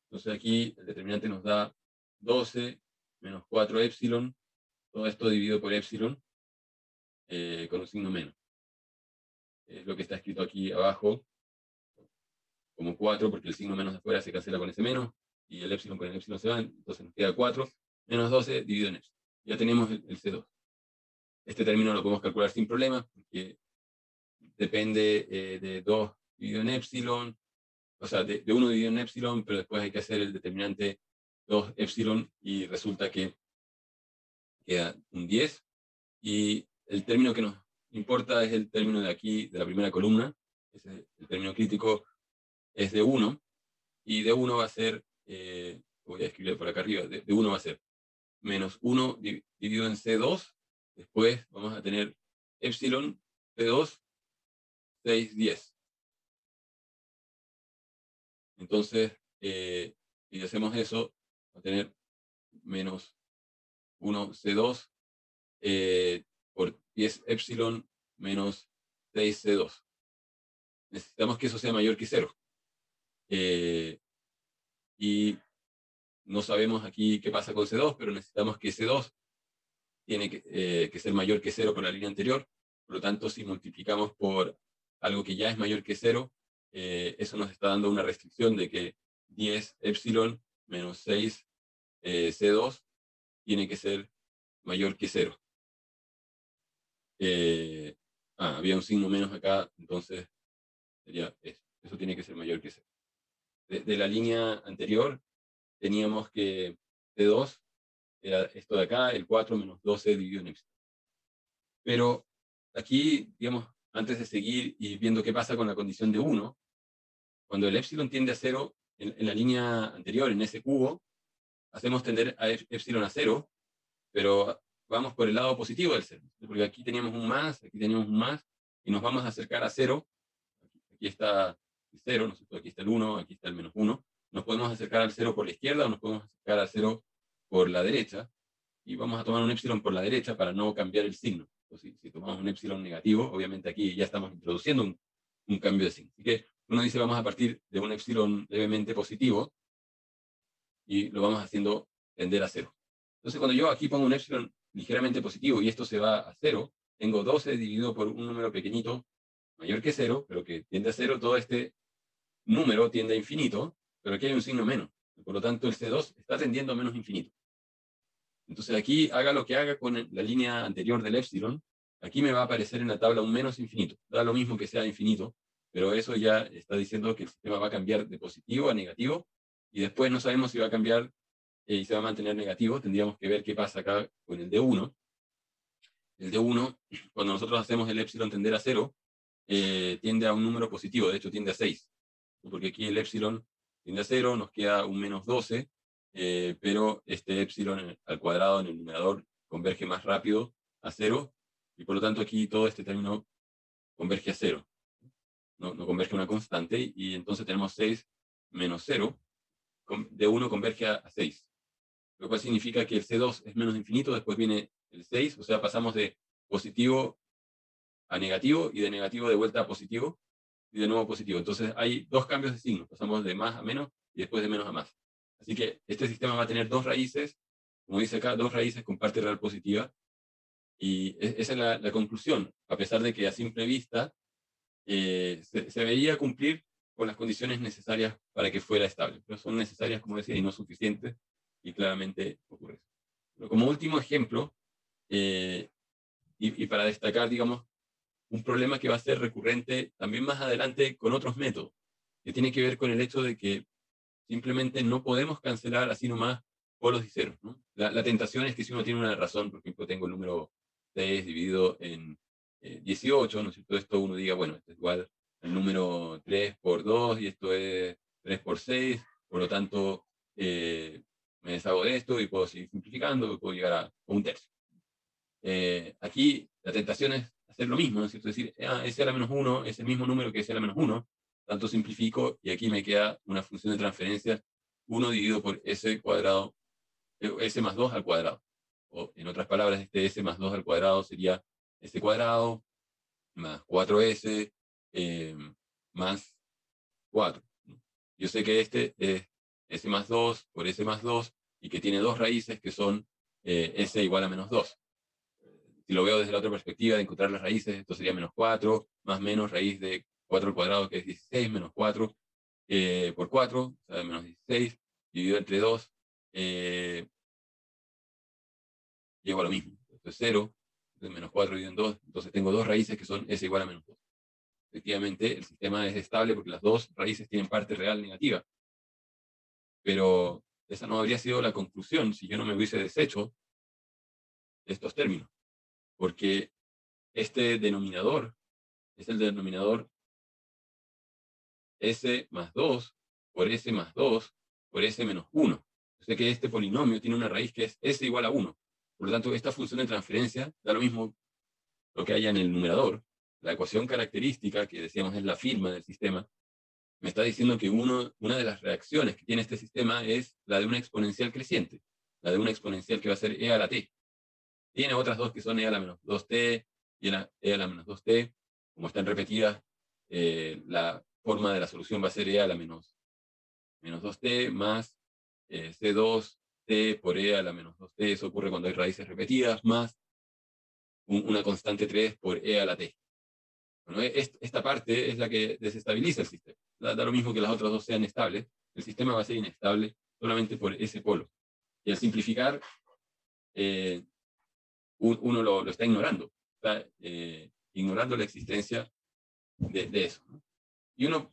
Entonces aquí el determinante nos da 12 menos 4 épsilon, todo esto dividido por épsilon, con un signo menos. Es lo que está escrito aquí abajo, como 4, porque el signo menos de afuera se cancela con ese menos, y el épsilon con el épsilon se van, entonces nos queda 4 menos 12 dividido en épsilon. Ya tenemos el C2. Este término lo podemos calcular sin problemas, porque depende de 2 dividido en épsilon, o sea, de 1 dividido en épsilon, pero después hay que hacer el determinante 2 épsilon, y resulta que queda un 10, y el término que nos importa es el término de aquí, de la primera columna, el término crítico es de 1, y de 1 va a ser, voy a escribir por acá arriba, de 1 va a ser menos 1 dividido en C2, después vamos a tener épsilon C2, 6, 10. Entonces, si hacemos eso, va a tener menos 1 C2 por 10 épsilon menos 6 C2. Necesitamos que eso sea mayor que 0. Y no sabemos aquí qué pasa con C2, pero necesitamos que C2 tiene que ser mayor que 0 por la línea anterior. Por lo tanto, si multiplicamos por algo que ya es mayor que 0, eso nos está dando una restricción de que 10 épsilon menos 6 C2 tiene que ser mayor que 0. Había un signo menos acá, entonces sería eso. Eso tiene que ser mayor que 0. De la línea anterior teníamos que C2 era esto de acá, el 4 menos 12 dividido en épsilon. Pero aquí, digamos, antes de seguir y viendo qué pasa con la condición de 1, cuando el épsilon tiende a 0, en la línea anterior, en ese cubo, hacemos tender a épsilon a 0, pero vamos por el lado positivo del 0. Porque aquí teníamos un más, aquí teníamos un más, y nos vamos a acercar a 0. Aquí está el 0, ¿no es cierto? Aquí está el 1, aquí está el menos 1. Nos podemos acercar al 0 por la izquierda o nos podemos acercar al 0 por la derecha. Y vamos a tomar un épsilon por la derecha para no cambiar el signo. Entonces, si tomamos un épsilon negativo, obviamente aquí ya estamos introduciendo un cambio de signo. Así que uno dice vamos a partir de un épsilon levemente positivo y lo vamos haciendo tender a 0. Entonces cuando yo aquí pongo un épsilon ligeramente positivo y esto se va a 0, tengo 12 dividido por un número pequeñito mayor que 0, pero que tiende a 0, todo este número tiende a infinito, pero aquí hay un signo menos. Por lo tanto, el C2 está tendiendo a menos infinito. Entonces aquí, haga lo que haga con la línea anterior del épsilon, aquí me va a aparecer en la tabla un menos infinito. Da lo mismo que sea infinito, pero eso ya está diciendo que el sistema va a cambiar de positivo a negativo, y después no sabemos si va a cambiar y se va a mantener negativo. Tendríamos que ver qué pasa acá con el D1. el de 1, cuando nosotros hacemos el épsilon tender a 0, tiende a un número positivo, de hecho tiende a 6, porque aquí el épsilon tiende a 0, nos queda un menos 12, pero este épsilon al cuadrado en el numerador converge más rápido a 0, y por lo tanto aquí todo este término converge a 0, no converge a una constante, y entonces tenemos 6 menos 0, de 1 converge a 6, lo cual significa que el C2 es menos infinito, después viene el 6, o sea, pasamos de positivo a negativo, y de negativo de vuelta a positivo, y de nuevo positivo. Entonces hay dos cambios de signo, pasamos de más a menos, y después de menos a más. Así que este sistema va a tener dos raíces, como dice acá, dos raíces con parte real positiva, y esa es la conclusión, a pesar de que a simple vista se veía cumplir con las condiciones necesarias para que fuera estable, pero son necesarias, como decía, y no suficientes, y claramente ocurre eso. Pero como último ejemplo, y para destacar, digamos, un problema que va a ser recurrente también más adelante con otros métodos, que tiene que ver con el hecho de que simplemente no podemos cancelar así nomás polos y ceros, ¿no? La tentación es que si uno tiene una razón, por ejemplo, tengo el número 6 dividido en 18, ¿no es cierto? Esto uno diga, bueno, esto es igual al número 3 por 2 y esto es 3 por 6, por lo tanto me deshago de esto y puedo seguir simplificando y puedo llegar a un tercio. Aquí la tentación es hacer lo mismo, ¿no es cierto? Es decir, S a la menos 1 es el mismo número que S a la menos 1, tanto simplifico y aquí me queda una función de transferencia 1 dividido por S cuadrado, S más 2 al cuadrado. O en otras palabras, este S más 2 al cuadrado sería S cuadrado más 4S más 4. Yo sé que este es S más 2 por S más 2 y que tiene dos raíces que son S igual a menos 2. Si lo veo desde la otra perspectiva de encontrar las raíces, esto sería menos 4, más menos raíz de 4 al cuadrado, que es 16, menos 4 por 4, o sea, menos 16, dividido entre 2, llego a lo mismo. Esto es 0, entonces menos 4 dividido en 2, entonces tengo dos raíces que son S igual a menos 2. Efectivamente, el sistema es estable porque las dos raíces tienen parte real negativa, pero esa no habría sido la conclusión si yo no me hubiese deshecho de estos términos, porque este denominador es el denominador S más 2 por S más 2 por S menos 1. Yo sé que este polinomio tiene una raíz que es S igual a 1. Por lo tanto, esta función de transferencia da lo mismo lo que haya en el numerador. La ecuación característica, que decíamos es la firma del sistema, me está diciendo que una de las reacciones que tiene este sistema es la de una exponencial creciente, la de una exponencial que va a ser e a la t. Tiene otras dos que son e a la menos 2t y e a la menos 2t. Como están repetidas, la forma de la solución va a ser e a la menos 2t más c2t por e a la menos 2t. Eso ocurre cuando hay raíces repetidas, más una constante 3 por e a la t. Bueno, esta parte es la que desestabiliza el sistema. Da lo mismo que las otras dos sean estables. El sistema va a ser inestable solamente por ese polo. Y al simplificar, uno lo está ignorando. Está ignorando la existencia de eso, ¿no?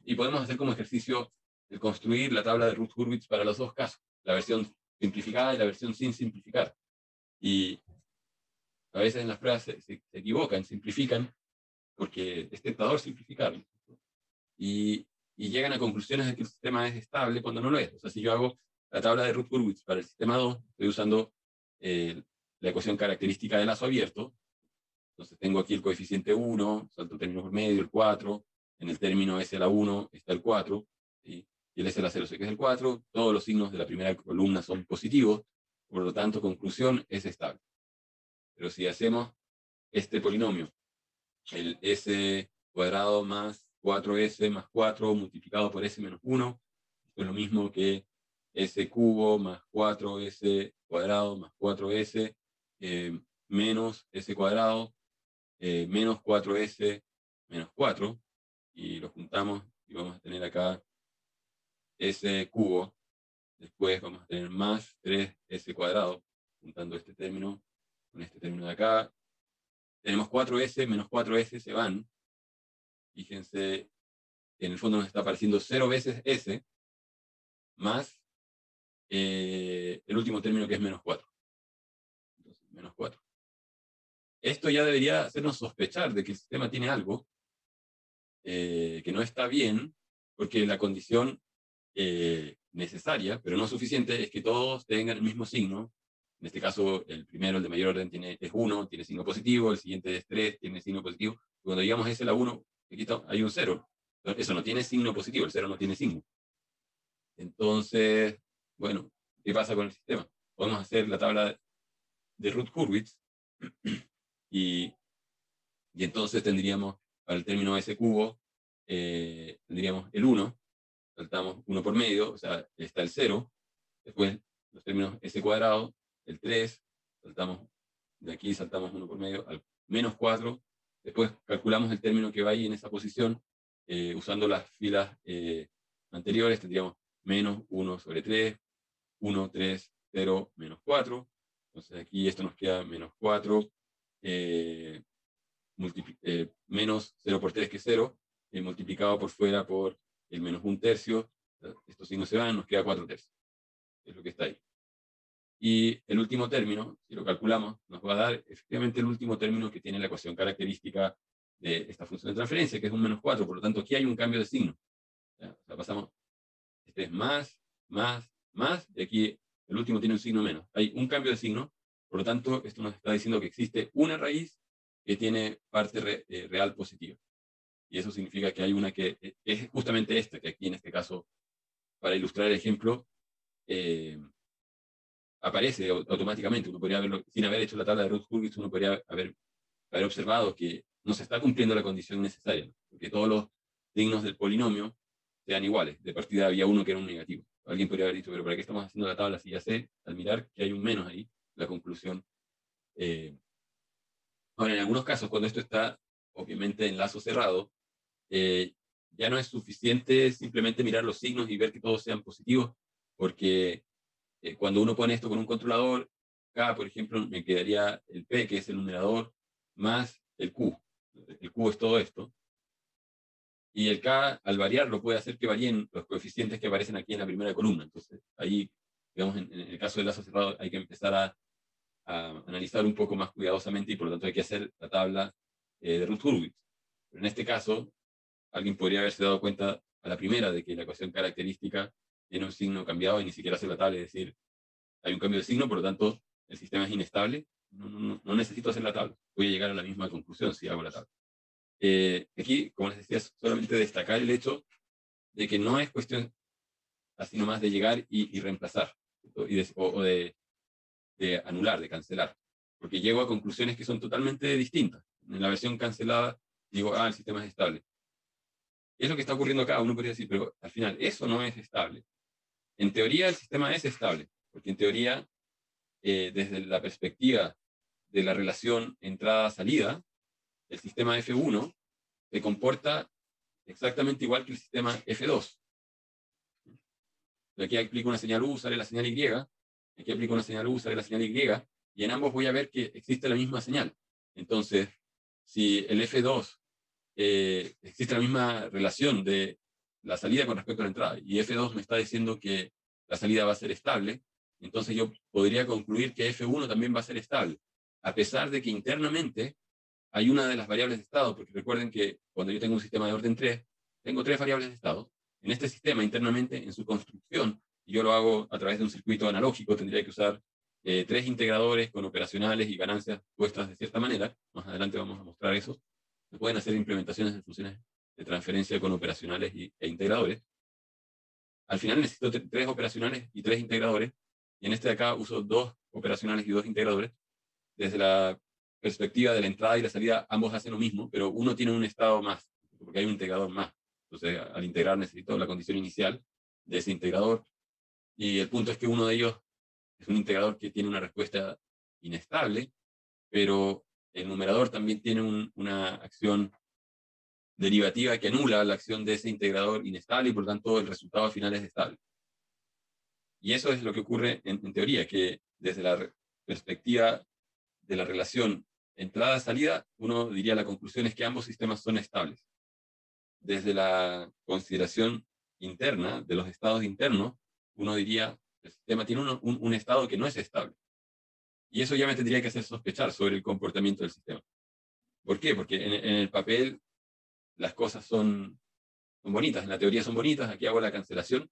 Y podemos hacer como ejercicio el construir la tabla de Routh-Hurwitz para los dos casos, la versión simplificada y la versión sin simplificar. Y a veces en las pruebas se equivocan, simplifican, porque es tentador simplificar. Y llegan a conclusiones de que el sistema es estable cuando no lo es. O sea, si yo hago la tabla de Routh-Hurwitz para el sistema 2, estoy usando la ecuación característica de lazo abierto. Entonces tengo aquí el coeficiente 1, salto término por medio, el 4, en el término S a la 1 está el 4, ¿sí? Y el S a la 0 sé que es el 4, todos los signos de la primera columna son positivos, por lo tanto, conclusión, es estable. Pero si hacemos este polinomio, el S cuadrado más 4S más 4 multiplicado por S menos 1, esto es lo mismo que S cubo más 4S cuadrado más 4S menos S cuadrado menos 4S menos 4, y lo juntamos y vamos a tener acá S cubo, después vamos a tener más 3S cuadrado, juntando este término con este término de acá. Tenemos 4S menos 4S se van. Fíjense, en el fondo nos está apareciendo 0 veces S más el último término que es menos 4. Entonces, menos 4. Esto ya debería hacernos sospechar de que el sistema tiene algo que no está bien, porque la condición necesaria, pero no suficiente, es que todos tengan el mismo signo. En este caso, el primero, el de mayor orden, es 1, tiene signo positivo, el siguiente es 3, tiene signo positivo. Cuando digamos ese la 1, aquí hay un 0. Eso no tiene signo positivo, el 0 no tiene signo. Entonces, bueno, ¿qué pasa con el sistema? Podemos hacer la tabla de Ruth-Hurwitz y, y entonces tendríamos, para el término S cubo, tendríamos el 1, saltamos 1 por medio, o sea, está el 0, después los términos S cuadrado, el 3, saltamos de aquí, saltamos 1 por medio al menos 4, después calculamos el término que va ahí en esa posición, usando las filas anteriores, tendríamos menos 1 sobre 3, 1, 3, 0, menos 4, entonces aquí esto nos queda menos 4, menos 0 por 3 que es 0, multiplicado por fuera por el menos 1/3, estos signos se van, nos queda 4/3, es lo que está ahí. Y el último término, si lo calculamos, nos va a dar efectivamente el último término que tiene la ecuación característica de esta función de transferencia, que es un menos 4, por lo tanto aquí hay un cambio de signo. ¿Ya? O sea, pasamos, este es más, y aquí el último tiene un signo menos. Hay un cambio de signo, por lo tanto esto nos está diciendo que existe una raíz que tiene parte real positiva. Y eso significa que hay una que es justamente esta, que aquí en este caso, para ilustrar el ejemplo, aparece automáticamente. Uno podría verlo, sin haber hecho la tabla de Roth-Hurwitz, uno podría haber observado que no se está cumpliendo la condición necesaria, ¿no? Porque todos los signos del polinomio sean iguales. De partida había uno que era un negativo. Alguien podría haber dicho, pero ¿para qué estamos haciendo la tabla si ya sé, al mirar que hay un menos ahí, la conclusión? Ahora, en algunos casos, cuando esto está obviamente en lazo cerrado, ya no es suficiente simplemente mirar los signos y ver que todos sean positivos, porque cuando uno pone esto con un controlador, acá, por ejemplo, me quedaría el P, que es el numerador, más el Q. El Q es todo esto. Y el K, al variarlo, puede hacer que varíen los coeficientes que aparecen aquí en la primera columna. Entonces, ahí, digamos, en el caso del lazo cerrado, hay que empezar a analizar un poco más cuidadosamente y por lo tanto hay que hacer la tabla de Ruth-Hurwitz. Pero en este caso, alguien podría haberse dado cuenta a la primera de que la ecuación característica tiene un signo cambiado y ni siquiera hacer la tabla, es decir, hay un cambio de signo, por lo tanto, el sistema es inestable. No necesito hacer la tabla. Voy a llegar a la misma conclusión si hago la tabla. Aquí, como les decía, es solamente destacar el hecho de que no es cuestión así nomás de llegar y reemplazar, o de anular, de cancelar, porque llego a conclusiones que son totalmente distintas. En la versión cancelada digo, el sistema es estable. Es lo que está ocurriendo acá. Uno podría decir, pero al final, eso no es estable. En teoría, el sistema es estable, porque en teoría, desde la perspectiva de la relación entrada-salida, el sistema F1 se comporta exactamente igual que el sistema F2. Aquí aplico una señal U, sale la señal Y, aquí aplico una señal U, sale la señal Y, y en ambos voy a ver que existe la misma señal. Entonces, si el F2 existe la misma relación de la salida con respecto a la entrada, y F2 me está diciendo que la salida va a ser estable, entonces yo podría concluir que F1 también va a ser estable, a pesar de que internamente hay una de las variables de estado, porque recuerden que cuando yo tengo un sistema de orden 3, tengo 3 variables de estado. En este sistema, internamente, en su construcción, y yo lo hago a través de un circuito analógico, tendría que usar 3 integradores con operacionales y ganancias puestas de cierta manera. Más adelante vamos a mostrar eso. Se pueden hacer implementaciones de funciones de transferencia con operacionales e integradores. Al final necesito 3 operacionales y 3 integradores, y en este de acá uso 2 operacionales y 2 integradores. Desde la perspectiva de la entrada y la salida, ambos hacen lo mismo, pero uno tiene un estado más, porque hay un integrador más. Entonces, al integrar necesito la condición inicial de ese integrador, y el punto es que uno de ellos es un integrador que tiene una respuesta inestable, pero el numerador también tiene una acción derivativa que anula la acción de ese integrador inestable, y por lo tanto el resultado final es estable. Y eso es lo que ocurre en teoría, que desde la perspectiva de la relación entrada-salida, uno diría la conclusión es que ambos sistemas son estables. Desde la consideración interna, de los estados internos, uno diría el sistema tiene un estado que no es estable. Y eso ya me tendría que hacer sospechar sobre el comportamiento del sistema. ¿Por qué? Porque en el papel las cosas son bonitas, en la teoría son bonitas, aquí hago la cancelación,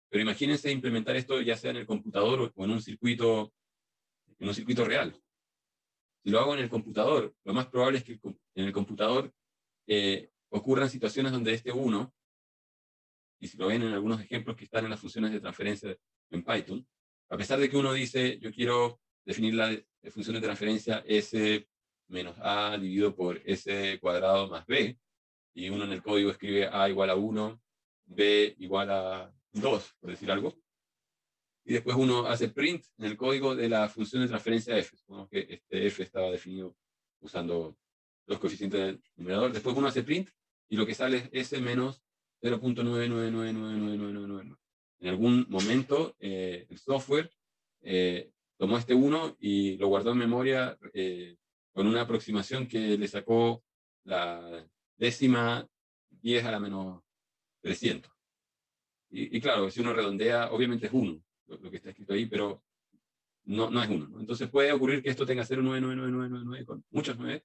pero imagínense implementar esto ya sea en el computador o en un circuito real. Si lo hago en el computador, lo más probable es que en el computador ocurran situaciones donde este 1, y si lo ven en algunos ejemplos que están en las funciones de transferencia en Python, a pesar de que uno dice, yo quiero definir la función de transferencia S menos A dividido por S cuadrado más B, y uno en el código escribe A igual a 1, B igual a 2, por decir algo, y después uno hace print en el código de la función de transferencia f. Supongamos que este f estaba definido usando los coeficientes del numerador. Después uno hace print y lo que sale es s menos 0.9999999. En algún momento el software tomó este 1 y lo guardó en memoria con una aproximación que le sacó la décima 10 a la menos 300. Y claro, si uno redondea, obviamente es 1 lo que está escrito ahí, pero no es 1, ¿no? Entonces puede ocurrir que esto tenga 0,99999 con muchas 9,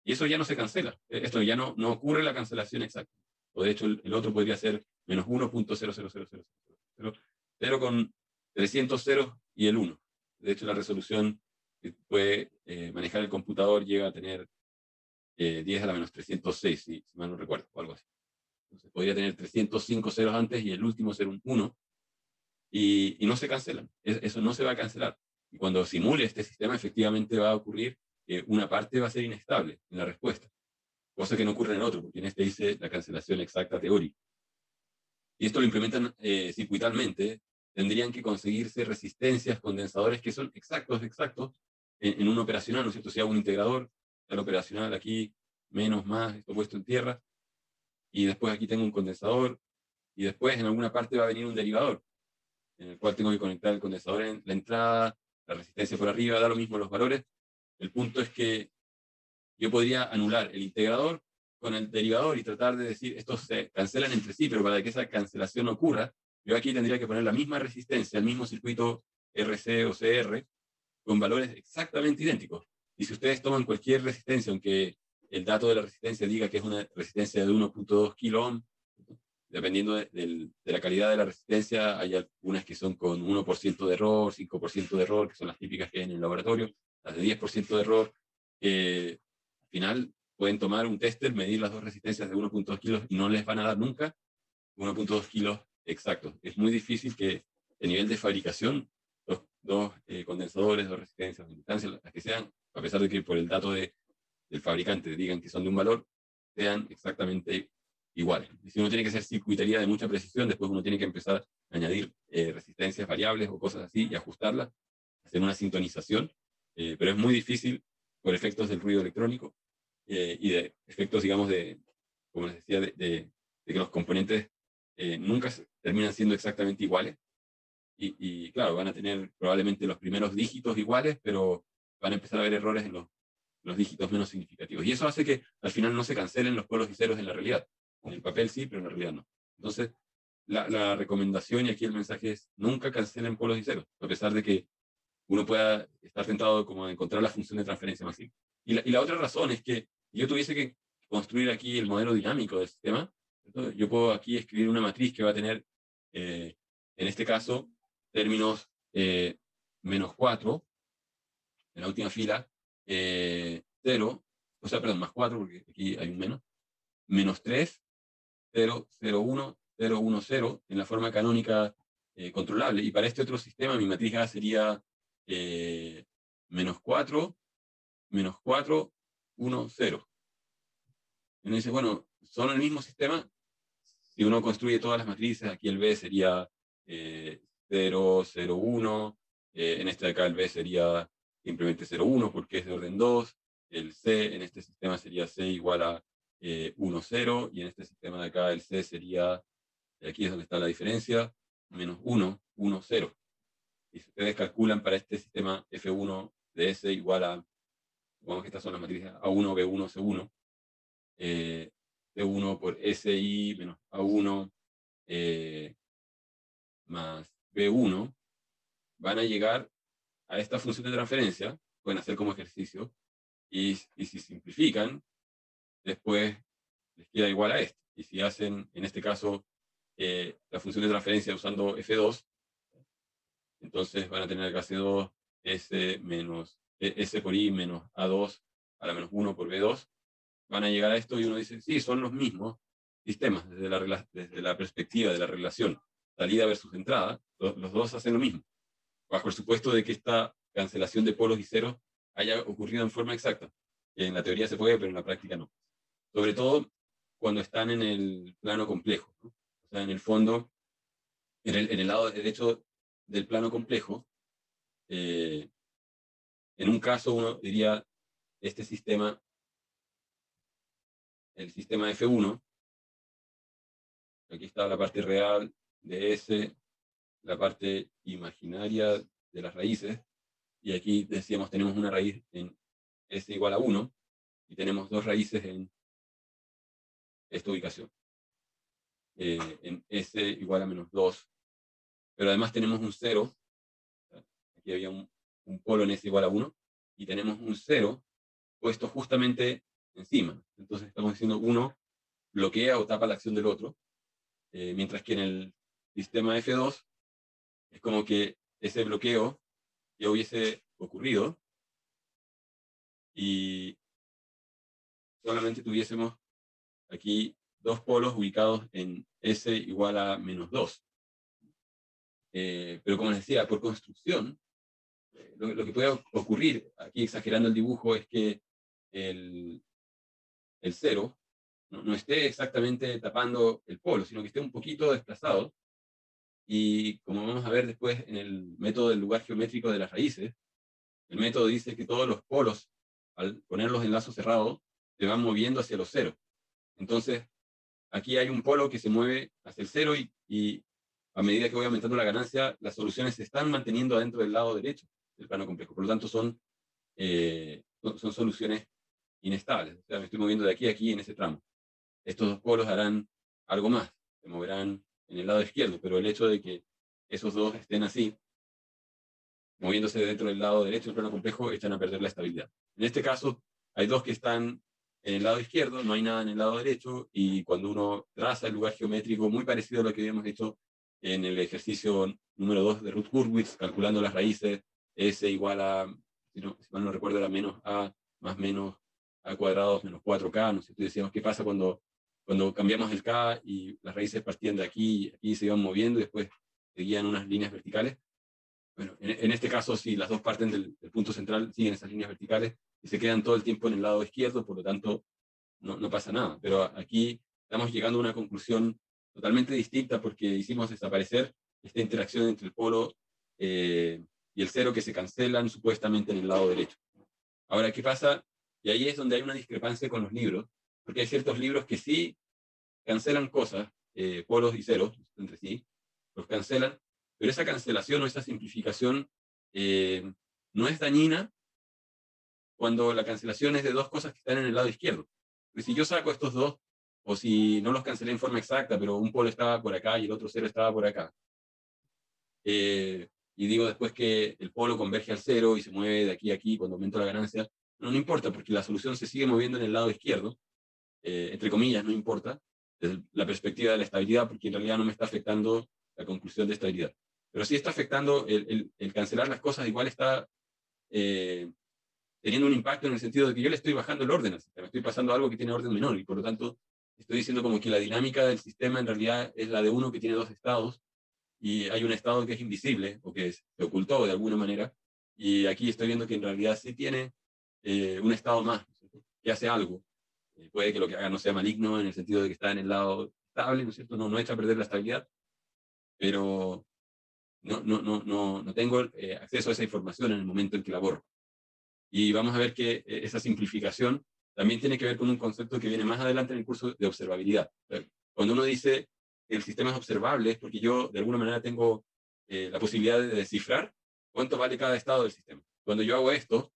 y eso ya no se cancela. Esto ya no ocurre la cancelación exacta. O de hecho, el otro podría ser menos 1.0000000, con 300 ceros y el 1. De hecho, la resolución que puede manejar el computador llega a tener 10 a la menos 306, si mal no recuerdo, o algo así. Entonces podría tener 305 ceros antes y el último ser un 1, y no se cancelan. Eso no se va a cancelar. Y cuando simule este sistema, efectivamente va a ocurrir que una parte va a ser inestable en la respuesta, cosa que no ocurre en el otro, porque en este dice la cancelación exacta teórica. Y esto lo implementan circuitalmente, tendrían que conseguirse resistencias, condensadores que son exactos en un operacional, ¿no es cierto? Si hago un integrador, el operacional aquí, menos, más, esto puesto en tierra, y después aquí tengo un condensador, y después en alguna parte va a venir un derivador, en el cual tengo que conectar el condensador en la entrada, la resistencia por arriba, da lo mismo los valores. El punto es que yo podría anular el integrador con el derivador y tratar de decir, estos se cancelan entre sí, pero para que esa cancelación ocurra, yo aquí tendría que poner la misma resistencia, el mismo circuito RC o CR, con valores exactamente idénticos. Y si ustedes toman cualquier resistencia, aunque el dato de la resistencia diga que es una resistencia de 1.2 kilo ohm, dependiendo de la calidad de la resistencia, hay algunas que son con 1% de error, 5% de error, que son las típicas que hay en el laboratorio, las de 10% de error. Al final pueden tomar un tester, medir las dos resistencias de 1.2 kilos y no les van a dar nunca 1.2 kilos exactos. Es muy difícil que el nivel de fabricación, los dos condensadores, dos resistencias, dos inductancias, las que sean, a pesar de que por el dato del fabricante digan que son de un valor, sean exactamente iguales. Y si uno tiene que hacer circuitería de mucha precisión, después uno tiene que empezar a añadir resistencias variables o cosas así y ajustarlas, hacer una sintonización, pero es muy difícil por efectos del ruido electrónico y de efectos, digamos, como les decía, de que los componentes nunca terminan siendo exactamente iguales. Y claro, van a tener probablemente los primeros dígitos iguales, pero van a empezar a haber errores en los dígitos menos significativos. Y eso hace que al final no se cancelen los polos y ceros en la realidad. En el papel sí, pero en la realidad no. Entonces, la recomendación, y aquí el mensaje es, nunca cancelen polos y ceros, a pesar de que uno pueda estar tentado como a encontrar la función de transferencia masiva. Y la otra razón es que yo tuviese que construir aquí el modelo dinámico del sistema. Entonces, yo puedo aquí escribir una matriz que va a tener, en este caso, términos menos 4, en la última fila, 0, o sea, perdón, más 4, porque aquí hay un menos 3, 0, 0, 1, 0, 1, 0, en la forma canónica controlable. Y para este otro sistema, mi matriz A sería menos 4, 1, 0. Y uno dice, bueno, son el mismo sistema. Si uno construye todas las matrices, aquí el B sería 0, 0, 1. En este de acá el B sería simplemente 0, 1 porque es de orden 2. El C en este sistema sería C igual a 1, 0. Y en este sistema de acá el C sería, aquí es donde está la diferencia, menos 1, 1, 0. Y si ustedes calculan para este sistema F1 de S igual a, supongamos que estas son las matrices A1, B1, C1, C1 por SI menos A1 más B1, van a llegar a esta función de transferencia, pueden hacer como ejercicio, y si simplifican, después les queda igual a esto. Y si hacen, en este caso, la función de transferencia usando F2, entonces van a tener acá C2, S, menos, S por I menos A2 a la menos 1 por B2. Van a llegar a esto y uno dice, sí, son los mismos sistemas desde la perspectiva de la relación salida versus entrada, los dos hacen lo mismo, bajo el supuesto de que esta cancelación de polos y ceros haya ocurrido en forma exacta. En la teoría se puede, pero en la práctica no. Sobre todo cuando están en el plano complejo, ¿no? O sea, en el fondo, en el lado derecho del plano complejo, en un caso uno diría, este sistema, el sistema F1, aquí está la parte real de S, la parte imaginaria de las raíces, y aquí decíamos tenemos una raíz en S igual a 1, y tenemos dos raíces en esta ubicación, en S igual a menos 2, pero además tenemos un 0, aquí había un polo en S igual a 1, y tenemos un 0 puesto justamente encima. Entonces estamos diciendo uno bloquea o tapa la acción del otro, mientras que en el sistema F2 es como que ese bloqueo ya hubiese ocurrido y solamente tuviésemos aquí dos polos ubicados en S igual a menos 2. Pero como les decía, por construcción, lo que puede ocurrir, aquí exagerando el dibujo, es que el 0 no esté exactamente tapando el polo, sino que esté un poquito desplazado. Y como vamos a ver después en el método del lugar geométrico de las raíces, el método dice que todos los polos, al ponerlos en lazo cerrado, se van moviendo hacia los ceros. Entonces, aquí hay un polo que se mueve hacia el cero y a medida que voy aumentando la ganancia, las soluciones se están manteniendo adentro del lado derecho del plano complejo. Por lo tanto, son soluciones inestables. O sea, me estoy moviendo de aquí a aquí en ese tramo. Estos dos polos harán algo más, se moverán en el lado izquierdo, pero el hecho de que esos dos estén así, moviéndose dentro del lado derecho del plano complejo, echan a perder la estabilidad. En este caso, hay dos que están en el lado izquierdo, no hay nada en el lado derecho, y cuando uno traza el lugar geométrico, muy parecido a lo que habíamos hecho en el ejercicio número 2 de Ruth-Hurwitz, calculando las raíces, S igual a, si mal no recuerdo, era menos A más menos A cuadrado menos 4K, ¿no sé? Entonces decíamos, ¿qué pasa cuando cambiamos el K y las raíces partían de aquí y se iban moviendo y después seguían unas líneas verticales? Bueno, en este caso, si las dos parten del punto central, siguen esas líneas verticales y se quedan todo el tiempo en el lado izquierdo, por lo tanto, no pasa nada. Pero aquí estamos llegando a una conclusión totalmente distinta porque hicimos desaparecer esta interacción entre el polo y el cero que se cancelan supuestamente en el lado derecho. Ahora, ¿qué pasa? Y ahí es donde hay una discrepancia con los libros, porque hay ciertos libros que sí cancelan cosas, polos y ceros entre sí, los cancelan, pero esa cancelación o esa simplificación no es dañina cuando la cancelación es de dos cosas que están en el lado izquierdo. Porque si yo saco estos dos, o si no los cancelé en forma exacta, pero un polo estaba por acá y el otro cero estaba por acá, y digo después que el polo converge al cero y se mueve de aquí a aquí cuando aumento la ganancia, no importa, porque la solución se sigue moviendo en el lado izquierdo, entre comillas, no importa, desde la perspectiva de la estabilidad, porque en realidad no me está afectando la conclusión de estabilidad. Pero sí está afectando el cancelar las cosas, igual está teniendo un impacto en el sentido de que yo le estoy bajando el orden al sistema, estoy pasando a algo que tiene orden menor, y por lo tanto estoy diciendo como que la dinámica del sistema en realidad es la de uno que tiene dos estados, y hay un estado que es invisible, o que se ocultó de alguna manera, y aquí estoy viendo que en realidad sí tiene un estado más, ¿no? Que hace algo. Puede que lo que haga no sea maligno en el sentido de que está en el lado estable, ¿no es cierto? No echa a perder la estabilidad, pero no tengo acceso a esa información en el momento en que la borro. Y vamos a ver que esa simplificación también tiene que ver con un concepto que viene más adelante en el curso de observabilidad. Cuando uno dice que el sistema es observable, es porque yo de alguna manera tengo la posibilidad de descifrar cuánto vale cada estado del sistema. Cuando yo hago esto,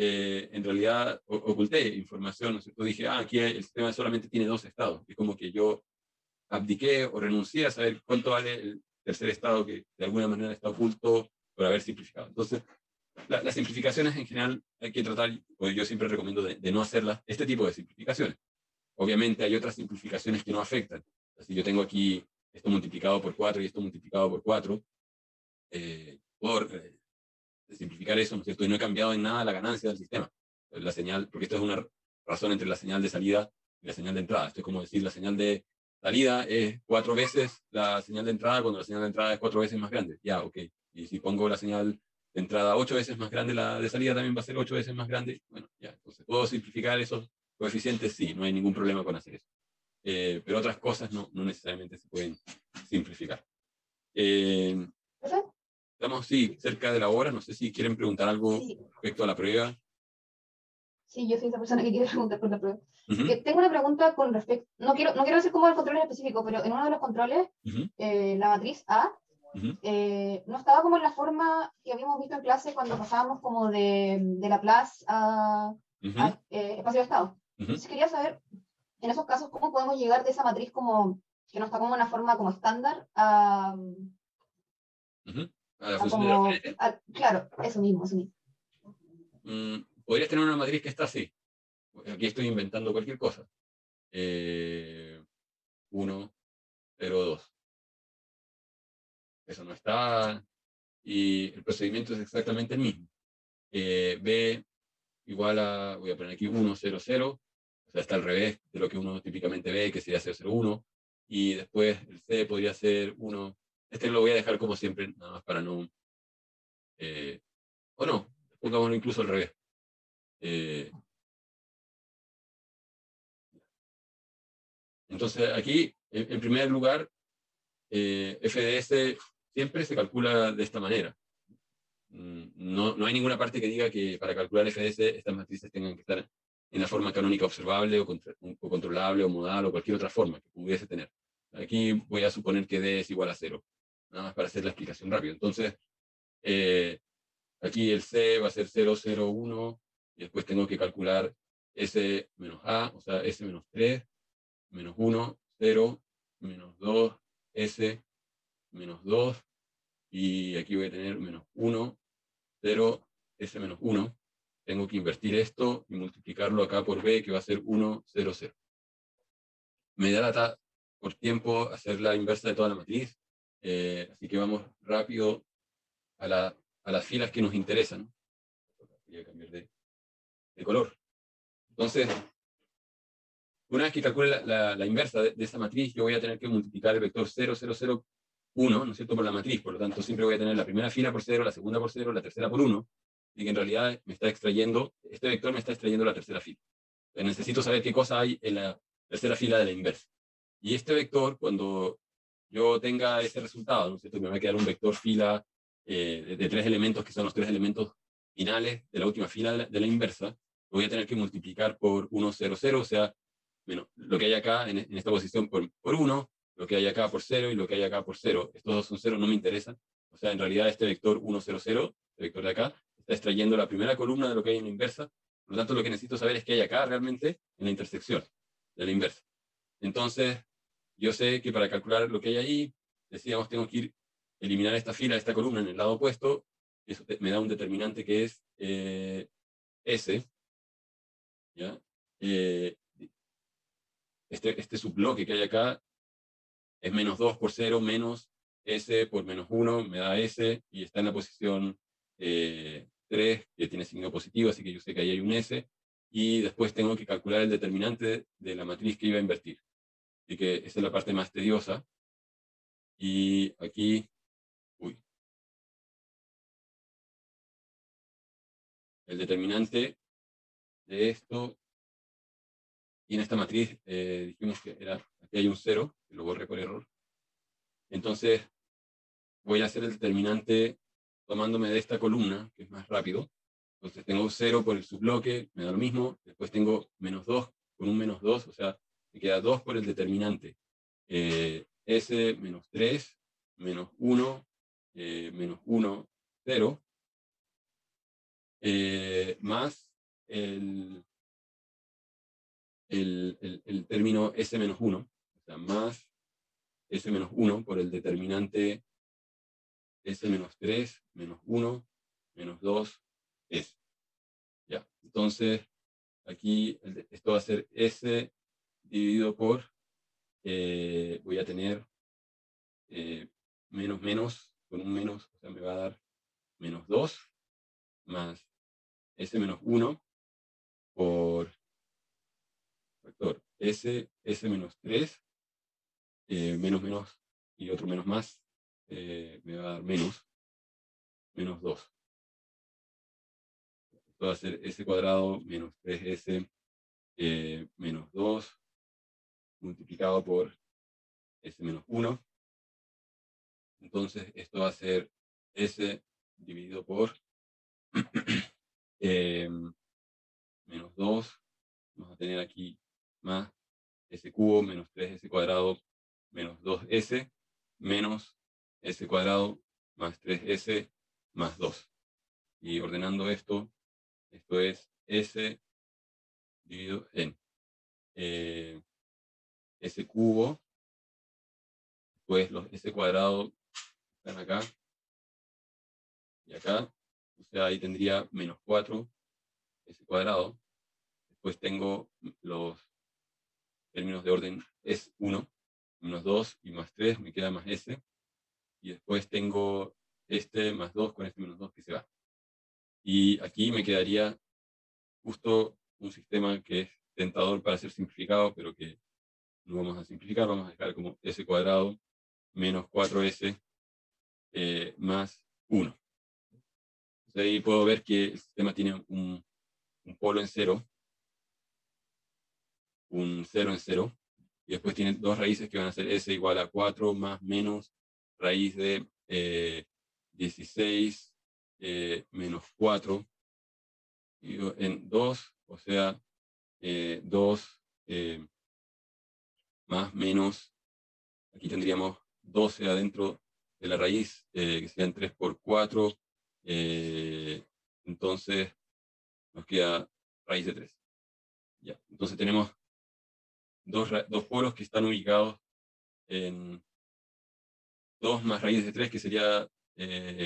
en realidad oculté información, ¿no es cierto? Dije, aquí el sistema solamente tiene dos estados. Es como que yo abdiqué o renuncié a saber cuánto vale el tercer estado que de alguna manera está oculto por haber simplificado. Entonces, las simplificaciones en general hay que tratar, o yo siempre recomiendo de no hacerlas, este tipo de simplificaciones. Obviamente hay otras simplificaciones que no afectan. Si yo tengo aquí esto multiplicado por 4 y esto multiplicado por 4, por simplificar eso, ¿no es cierto? Y no he cambiado en nada la ganancia del sistema. La señal, porque esto es una razón entre la señal de salida y la señal de entrada. Esto es como decir, la señal de salida es 4 veces la señal de entrada cuando la señal de entrada es 4 veces más grande. Ya, ok. Y si pongo la señal de entrada 8 veces más grande, la de salida también va a ser 8 veces más grande. Bueno, ya, entonces, ¿puedo simplificar esos coeficientes? Sí, no hay ningún problema con hacer eso. Pero otras cosas no necesariamente se pueden simplificar. Estamos, sí, cerca de la hora. No sé si quieren preguntar algo respecto a la prueba. Sí, yo soy esa persona que quiere preguntar por la prueba. Uh-huh. Tengo una pregunta con respecto, no quiero decir cómo el control en específico, pero en uno de los controles, Uh-huh. La matriz A, Uh-huh. no estaba como en la forma que habíamos visto en clase cuando pasábamos como de Laplace a, Uh-huh. espacio de estado. Uh-huh. Entonces quería saber, en esos casos, cómo podemos llegar de esa matriz como, que no está como en una forma como estándar, a... Uh-huh. ¿A la función de la frente? Claro, eso mismo, eso mismo. Podrías tener una matriz que está así. Aquí estoy inventando cualquier cosa. 1, 0, 2. Eso no está. Y el procedimiento es exactamente el mismo. B igual a, voy a poner aquí 1, 0, 0. O sea, está al revés de lo que uno típicamente ve, que sería 0, 0, 1. Y después el C podría ser 1. Este lo voy a dejar como siempre, nada más para no... o no, pongámoslo incluso al revés. Entonces, aquí, en primer lugar, FDS siempre se calcula de esta manera. No hay ninguna parte que diga que para calcular FDS estas matrices tengan que estar en la forma canónica observable o controlable o modal o cualquier otra forma que pudiese tener. Aquí voy a suponer que D es igual a 0, nada más para hacer la explicación rápido. Entonces, aquí el C va a ser 0, 0, 1, y después tengo que calcular S menos A, o sea, S menos 3, menos 1, 0, menos 2, S, menos 2, y aquí voy a tener menos 1, 0, S menos 1. Tengo que invertir esto y multiplicarlo acá por B, que va a ser 1, 0, 0. Me da lata por tiempo hacer la inversa de toda la matriz, así que vamos rápido a las filas que nos interesan. Voy a cambiar de color. Entonces, una vez que calcule la inversa de esa matriz, yo voy a tener que multiplicar el vector 0, 0, 0, 1, ¿no es cierto?, por la matriz. Por lo tanto, siempre voy a tener la primera fila por 0, la segunda por 0, la tercera por 1, y que en realidad me está extrayendo, este vector me está extrayendo la tercera fila. Entonces, necesito saber qué cosa hay en la tercera fila de la inversa. Y este vector, cuando yo tenga ese resultado, ¿no es cierto?, me va a quedar un vector fila de 3 elementos, que son los 3 elementos finales de la última fila de la inversa, lo voy a tener que multiplicar por 1, 0, 0, o sea, bueno, lo que hay acá en esta posición por 1, lo que hay acá por 0 y lo que hay acá por 0. Estos dos son 0, no me interesan. O sea, en realidad este vector 1, 0, 0, este vector de acá, está extrayendo la primera columna de lo que hay en la inversa. Por lo tanto, lo que necesito saber es qué hay acá realmente en la intersección de la inversa. Entonces, yo sé que para calcular lo que hay ahí, decíamos, tengo que ir eliminar esta fila, esta columna en el lado opuesto. Eso me da un determinante que es S. ¿Ya? Este subbloque que hay acá es menos 2 por 0 menos S por menos 1, me da S, y está en la posición 3, que tiene signo positivo, así que yo sé que ahí hay un S, y después tengo que calcular el determinante de la matriz que iba a invertir. Así que esa es la parte más tediosa. Y aquí, el determinante de esto, y en esta matriz dijimos que era, aquí hay un 0, que lo borré por error. Entonces, voy a hacer el determinante tomándome de esta columna, que es más rápido. Entonces tengo 0 por el subbloque, me da lo mismo. Después tengo menos 2 con un menos 2, o sea, me queda 2 por el determinante. S menos 3, menos 1, menos 1, 0, más el término S menos 1, o sea, más S menos 1 por el determinante S menos 3, menos 1, menos 2, S. Ya, entonces, aquí esto va a ser S dividido por, voy a tener menos menos, con un menos, o sea, me va a dar menos 2 más S menos 1 por factor S menos 3, menos menos y otro menos más, me va a dar menos 2. Esto va a ser S cuadrado menos 3S menos 2 multiplicado por S menos 1. Entonces esto va a ser S dividido por menos 2. Vamos a tener aquí más S cubo menos 3S cuadrado menos 2S menos S cuadrado más 3S más 2. Y ordenando esto, esto es S dividido en S cubo, pues los S cuadrado están acá y acá, o sea, ahí tendría menos 4 S cuadrado. Después tengo los términos de orden es 1, menos 2 y más 3, me queda más S. Y después tengo este más 2 con este menos 2 que se va. Y aquí me quedaría justo un sistema que es tentador para ser simplificado, pero que no vamos a simplificar, vamos a dejar como S cuadrado menos 4S más 1. Entonces ahí puedo ver que el sistema tiene un polo en 0, un 0 en 0, y después tiene dos raíces que van a ser S igual a 4 más menos raíz de 16 menos 4 en 2, o sea, 2 más menos, aquí tendríamos 12 adentro de la raíz, que serían 3 por 4, entonces nos queda raíz de 3. Ya. Entonces tenemos dos polos que están ubicados en 2 más raíz de 3, que sería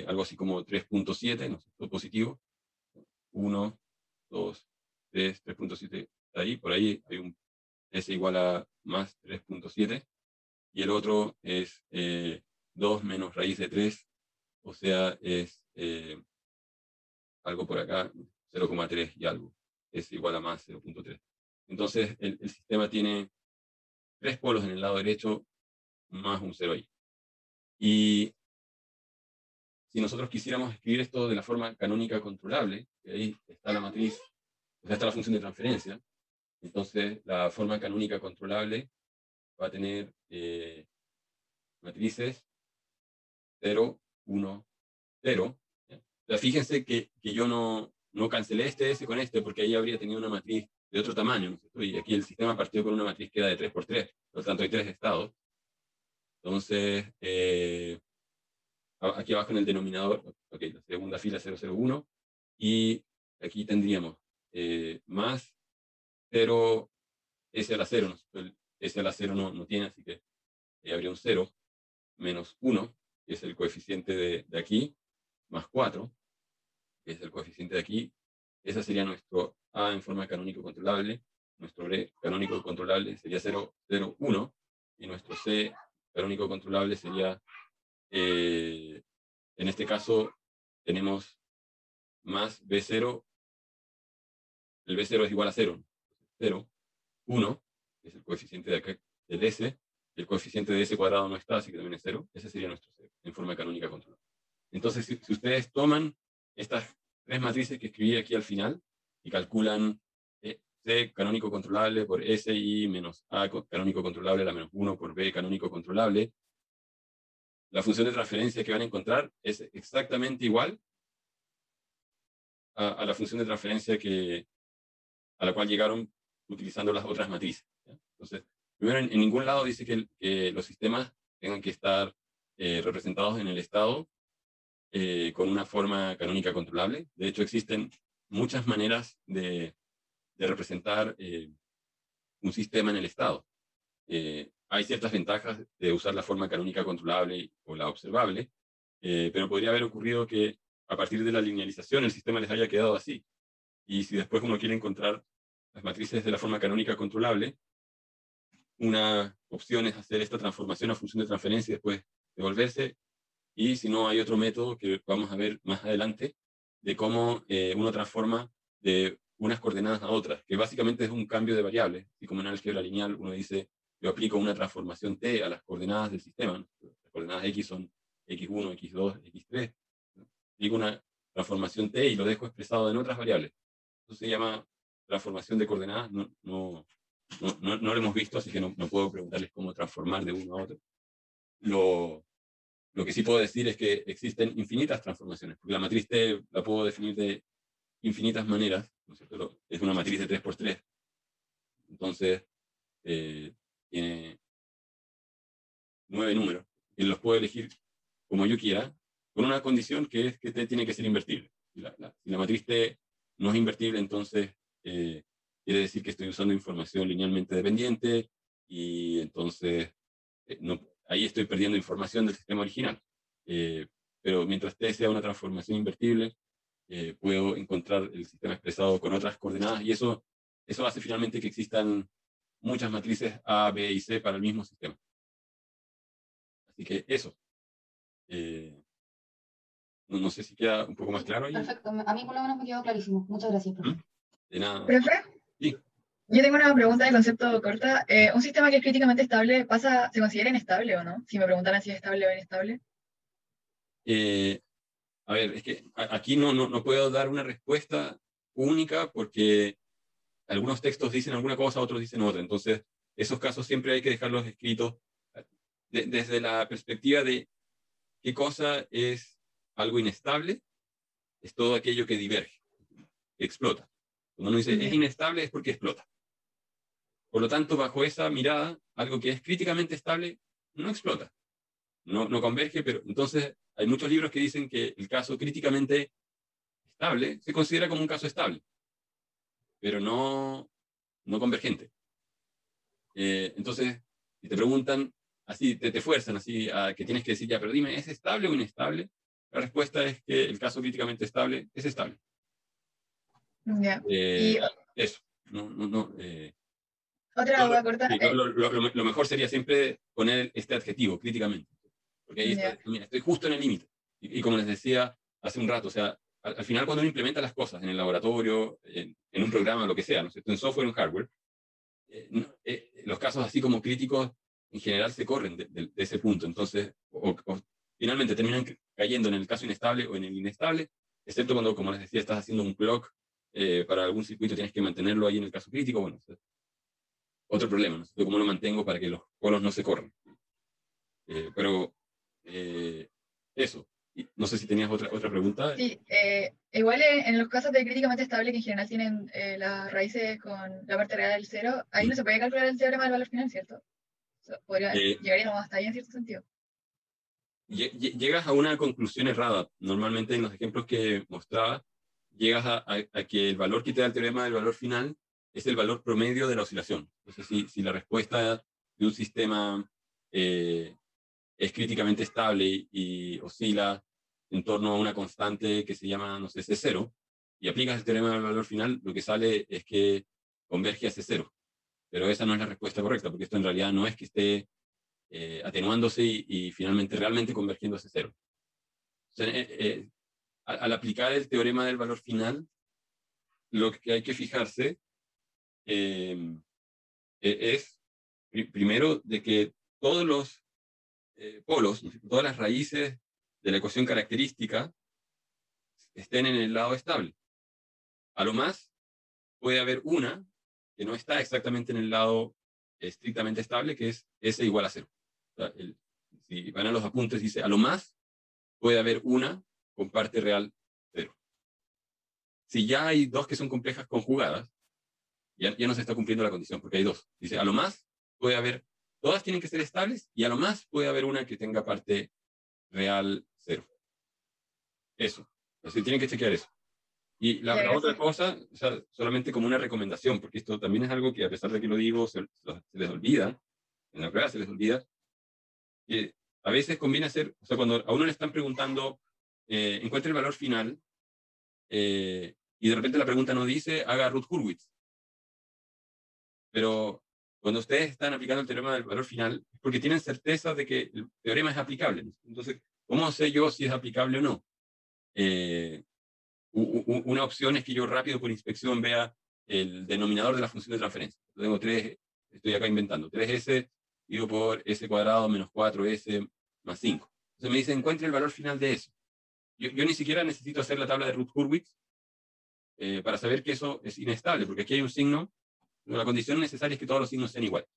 algo así como 3.7, ¿no es cierto? Positivo. 1, 2, 3, 3.7, ahí, por ahí hay un S igual a más 3.7, y el otro es 2 menos raíz de 3, o sea, es algo por acá, 0,3 y algo, es igual a más 0.3. Entonces, el sistema tiene 3 polos en el lado derecho, más un 0 ahí. Y si nosotros quisiéramos escribir esto de la forma canónica controlable, que ahí está la matriz, o sea, está la función de transferencia, entonces la forma canónica controlable va a tener matrices 0, 1, 0. ¿Ya? O sea, fíjense que yo no cancelé este S con este, porque ahí habría tenido una matriz de otro tamaño, ¿no? Y aquí el sistema partió con una matriz que era de 3 por 3, por lo tanto hay 3 estados. Entonces, aquí abajo en el denominador, ok, la segunda fila 001, y aquí tendríamos más 0 S a la 0, ¿no? El S a la 0 no tiene, así que habría un 0, menos 1, que es el coeficiente de aquí, más 4, que es el coeficiente de aquí. Ese sería nuestro A en forma canónico controlable, nuestro B canónico controlable sería 0, 0, 1, y nuestro C canónico controlable sería, en este caso, tenemos más B0, el B0 es igual a 0, 0, 1, que es el coeficiente de acá, del S, y el coeficiente de S cuadrado no está, así que también es 0, ese sería nuestro C, en forma canónica controlable. Entonces, si ustedes toman estas tres matrices que escribí aquí al final y calculan C canónico controlable por SI menos A canónico controlable a la menos 1 por B canónico controlable, la función de transferencia que van a encontrar es exactamente igual a la función de transferencia a la cual llegaron utilizando las otras matrices. ¿Ya? Entonces, primero, en ningún lado dice que los sistemas tengan que estar representados en el estado con una forma canónica controlable. De hecho, existen muchas maneras de representar un sistema en el estado. Hay ciertas ventajas de usar la forma canónica controlable o la observable, pero podría haber ocurrido que a partir de la linealización el sistema les haya quedado así. Y si después uno quiere encontrar las matrices de la forma canónica controlable, una opción es hacer esta transformación a función de transferencia y después devolverse. Y si no, hay otro método que vamos a ver más adelante de cómo uno transforma de unas coordenadas a otras, que básicamente es un cambio de variables. Y como en álgebra lineal uno dice, yo aplico una transformación t a las coordenadas del sistema, ¿no? Las coordenadas x son x1, x2, x3. Digo una transformación t y lo dejo expresado en otras variables. Eso se llama transformación de coordenadas. No lo hemos visto, así que no puedo preguntarles cómo transformar de uno a otro. Lo que sí puedo decir es que existen infinitas transformaciones, porque la matriz T la puedo definir de infinitas maneras, ¿no es cierto? Es una matriz de 3×3. Entonces, tiene 9 números, y los puedo elegir como yo quiera, con una condición que es que T tiene que ser invertible. Si la matriz T no es invertible, entonces quiere decir que estoy usando información linealmente dependiente, y entonces ahí estoy perdiendo información del sistema original. Pero mientras T sea una transformación invertible, puedo encontrar el sistema expresado con otras coordenadas, y eso hace finalmente que existan muchas matrices A, B y C para el mismo sistema. Así que eso. No sé si queda un poco más claro ahí. Perfecto, a mí por lo menos me quedó clarísimo. Muchas gracias, profe. De nada. ¿Profe? Sí. Yo tengo una pregunta de concepto corta. ¿Un sistema que es críticamente estable se considera inestable o no? Si me preguntaran si es estable o inestable. A ver, es que aquí no puedo dar una respuesta única porque algunos textos dicen alguna cosa, otros dicen otra. Entonces, esos casos siempre hay que dejarlos escritos desde la perspectiva de qué cosa es algo inestable, es todo aquello que diverge, que explota. Cuando uno dice es inestable es porque explota. Por lo tanto, bajo esa mirada, algo que es críticamente estable no explota, no converge, pero entonces hay muchos libros que dicen que el caso críticamente estable se considera como un caso estable, pero no convergente. Entonces, si te preguntan, así te fuerzan, así a que tienes que decir, ya, pero dime, ¿es estable o inestable? La respuesta es que el caso críticamente estable es estable. Ya. Eso. Otra duda corta. Sí, lo mejor sería siempre poner este adjetivo, críticamente. Porque ahí mira, estoy justo en el límite. Y como les decía hace un rato, o sea, al final cuando uno implementa las cosas en el laboratorio, en un programa, lo que sea, ¿no es cierto? En software o en hardware, los casos así como críticos en general se corren de ese punto. Entonces, o finalmente terminan cayendo en el caso inestable o en el inestable, excepto cuando, como les decía, estás haciendo un clock para algún circuito, tienes que mantenerlo ahí en el caso crítico. Bueno, otro problema, ¿no? ¿Cómo lo mantengo para que los polos no se corran? Pero eso. No sé si tenías otra pregunta. Sí, igual en los casos de críticamente estable, que en general tienen las raíces con la parte real del cero, ahí no se puede calcular el teorema del valor final, ¿cierto? Llegaríamos hasta ahí en cierto sentido. Llegas a una conclusión errada. Normalmente en los ejemplos que mostraba, llegas a que el valor que te da el teorema del valor final es el valor promedio de la oscilación. Entonces, si la respuesta de un sistema es críticamente estable y oscila en torno a una constante que se llama, no sé, C0, y aplicas el teorema del valor final, lo que sale es que converge a C0. Pero esa no es la respuesta correcta, porque esto en realidad no es que esté atenuándose y finalmente realmente convergiendo a C0. O sea, al aplicar el teorema del valor final, lo que hay que fijarse es, primero, de que todos los polos, todas las raíces de la ecuación característica estén en el lado estable. A lo más, puede haber una que no está exactamente en el lado estrictamente estable, que es S igual a 0. O sea, si van a los apuntes, dice, a lo más puede haber una con parte real 0. Si ya hay dos que son complejas conjugadas, ya no se está cumpliendo la condición, porque hay dos. Dice, a lo más puede haber, todas tienen que ser estables, y a lo más puede haber una que tenga parte real 0. Eso. Así tienen que chequear eso. Y la otra cosa, o sea, solamente como una recomendación, porque esto también es algo que a pesar de que lo digo, se les olvida, en la prueba se les olvida, que a veces conviene hacer, o sea, cuando a uno le están preguntando encuentre el valor final, y de repente la pregunta no dice, haga Routh-Hurwitz. Pero cuando ustedes están aplicando el teorema del valor final, es porque tienen certeza de que el teorema es aplicable, ¿no? Entonces, ¿cómo sé yo si es aplicable o no? Una opción es que yo rápido por inspección vea el denominador de la función de transferencia. Tengo 3, estoy acá inventando, 3s dividido por s cuadrado menos 4s más 5. Entonces me dice, encuentre el valor final de eso. Yo ni siquiera necesito hacer la tabla de Routh-Hurwitz para saber que eso es inestable, porque aquí hay un signo, la condición necesaria es que todos los signos sean iguales.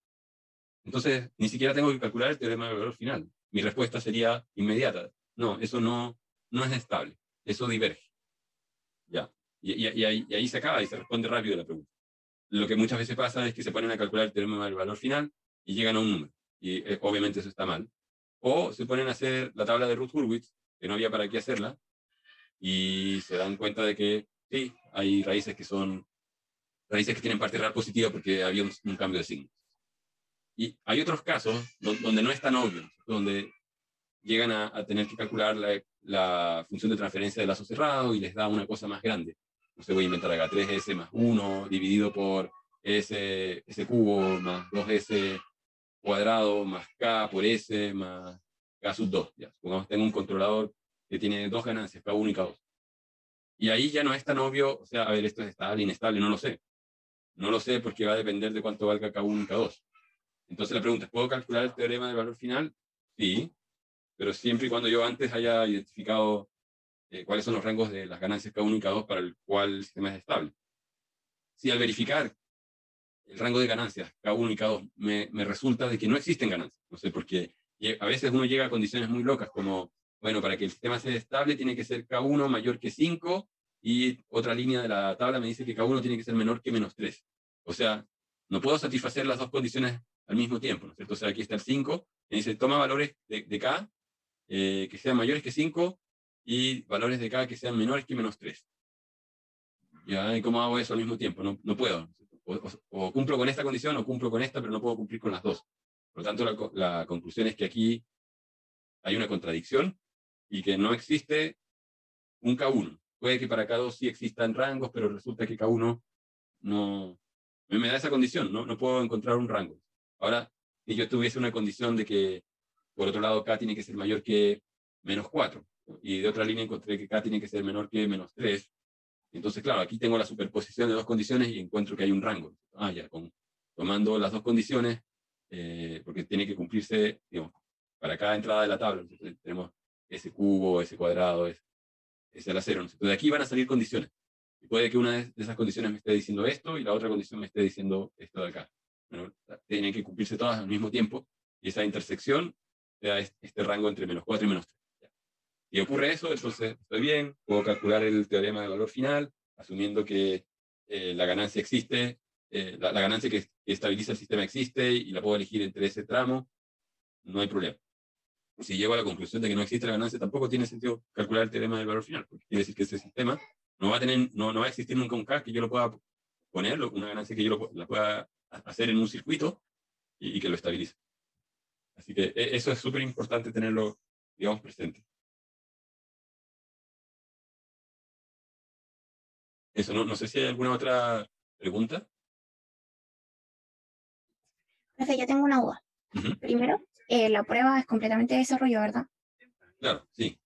Entonces, ni siquiera tengo que calcular el teorema del valor final. Mi respuesta sería inmediata. No, eso no es estable, eso diverge. Ya. Y ahí se acaba y se responde rápido la pregunta. Lo que muchas veces pasa es que se ponen a calcular el teorema del valor final y llegan a un número. Y obviamente eso está mal. O se ponen a hacer la tabla de Routh-Hurwitz, que no había para qué hacerla, y se dan cuenta de que sí, hay raíces que tienen parte real positiva porque había un cambio de signo. Y hay otros casos donde no es tan obvio, donde llegan a tener que calcular la función de transferencia de lazo cerrado y les da una cosa más grande. No sé, voy a inventar acá 3s más 1 dividido por s cubo más 2s cuadrado más k por s más k sub 2. Ya, supongamos que tengo un controlador que tiene dos ganancias, k1 y k2. Y ahí ya no es tan obvio, o sea, a ver, esto es estable, inestable, no lo sé. No lo sé porque va a depender de cuánto valga k1 y k2. Entonces la pregunta es, ¿puedo calcular el teorema del valor final? Sí, pero siempre y cuando yo antes haya identificado cuáles son los rangos de las ganancias K1 y K2 para el cual el sistema es estable. Si al verificar el rango de ganancias K1 y K2 me resulta de que no existen ganancias, no sé, porque a veces uno llega a condiciones muy locas como, bueno, para que el sistema sea estable tiene que ser K1 mayor que 5 y otra línea de la tabla me dice que K1 tiene que ser menor que menos 3. O sea, no puedo satisfacer las dos condiciones al mismo tiempo, ¿no es cierto? O sea, aquí está el 5, me dice, toma valores de K que sean mayores que 5 y valores de K que sean menores que menos 3. ¿Ya? ¿Y cómo hago eso al mismo tiempo? No puedo. O cumplo con esta condición o cumplo con esta, pero no puedo cumplir con las dos. Por lo tanto, la conclusión es que aquí hay una contradicción y que no existe un K1. Puede que para K2 sí existan rangos, pero resulta que K1 no me da esa condición, no puedo encontrar un rango. Ahora, si yo tuviese una condición de que, por otro lado, K tiene que ser mayor que menos 4, y de otra línea encontré que K tiene que ser menor que menos 3, entonces, claro, aquí tengo la superposición de dos condiciones y encuentro que hay un rango. Ya, tomando las dos condiciones, porque tiene que cumplirse, digamos, para cada entrada de la tabla, entonces tenemos S cubo, S cuadrado, S a la 0. Entonces, de aquí van a salir condiciones. Y puede que una de esas condiciones me esté diciendo esto y la otra condición me esté diciendo esto de acá. Bueno, tienen que cumplirse todas al mismo tiempo y esa intersección da este rango entre menos 4 y menos 3. Ya. Si ocurre eso, entonces estoy bien, puedo calcular el teorema del valor final, asumiendo que la ganancia existe, la ganancia que estabiliza el sistema existe y la puedo elegir entre ese tramo, no hay problema. Si llego a la conclusión de que no existe la ganancia, tampoco tiene sentido calcular el teorema del valor final, porque quiere decir que ese sistema no va a existir nunca un K que yo lo pueda poner, una ganancia que yo la pueda hacer en un circuito y que lo estabilice. Así que eso es súper importante tenerlo, digamos, presente. Eso, no sé si hay alguna otra pregunta. Profe, yo tengo una duda. Primero, la prueba es completamente de desarrollo, ¿verdad? Claro, sí.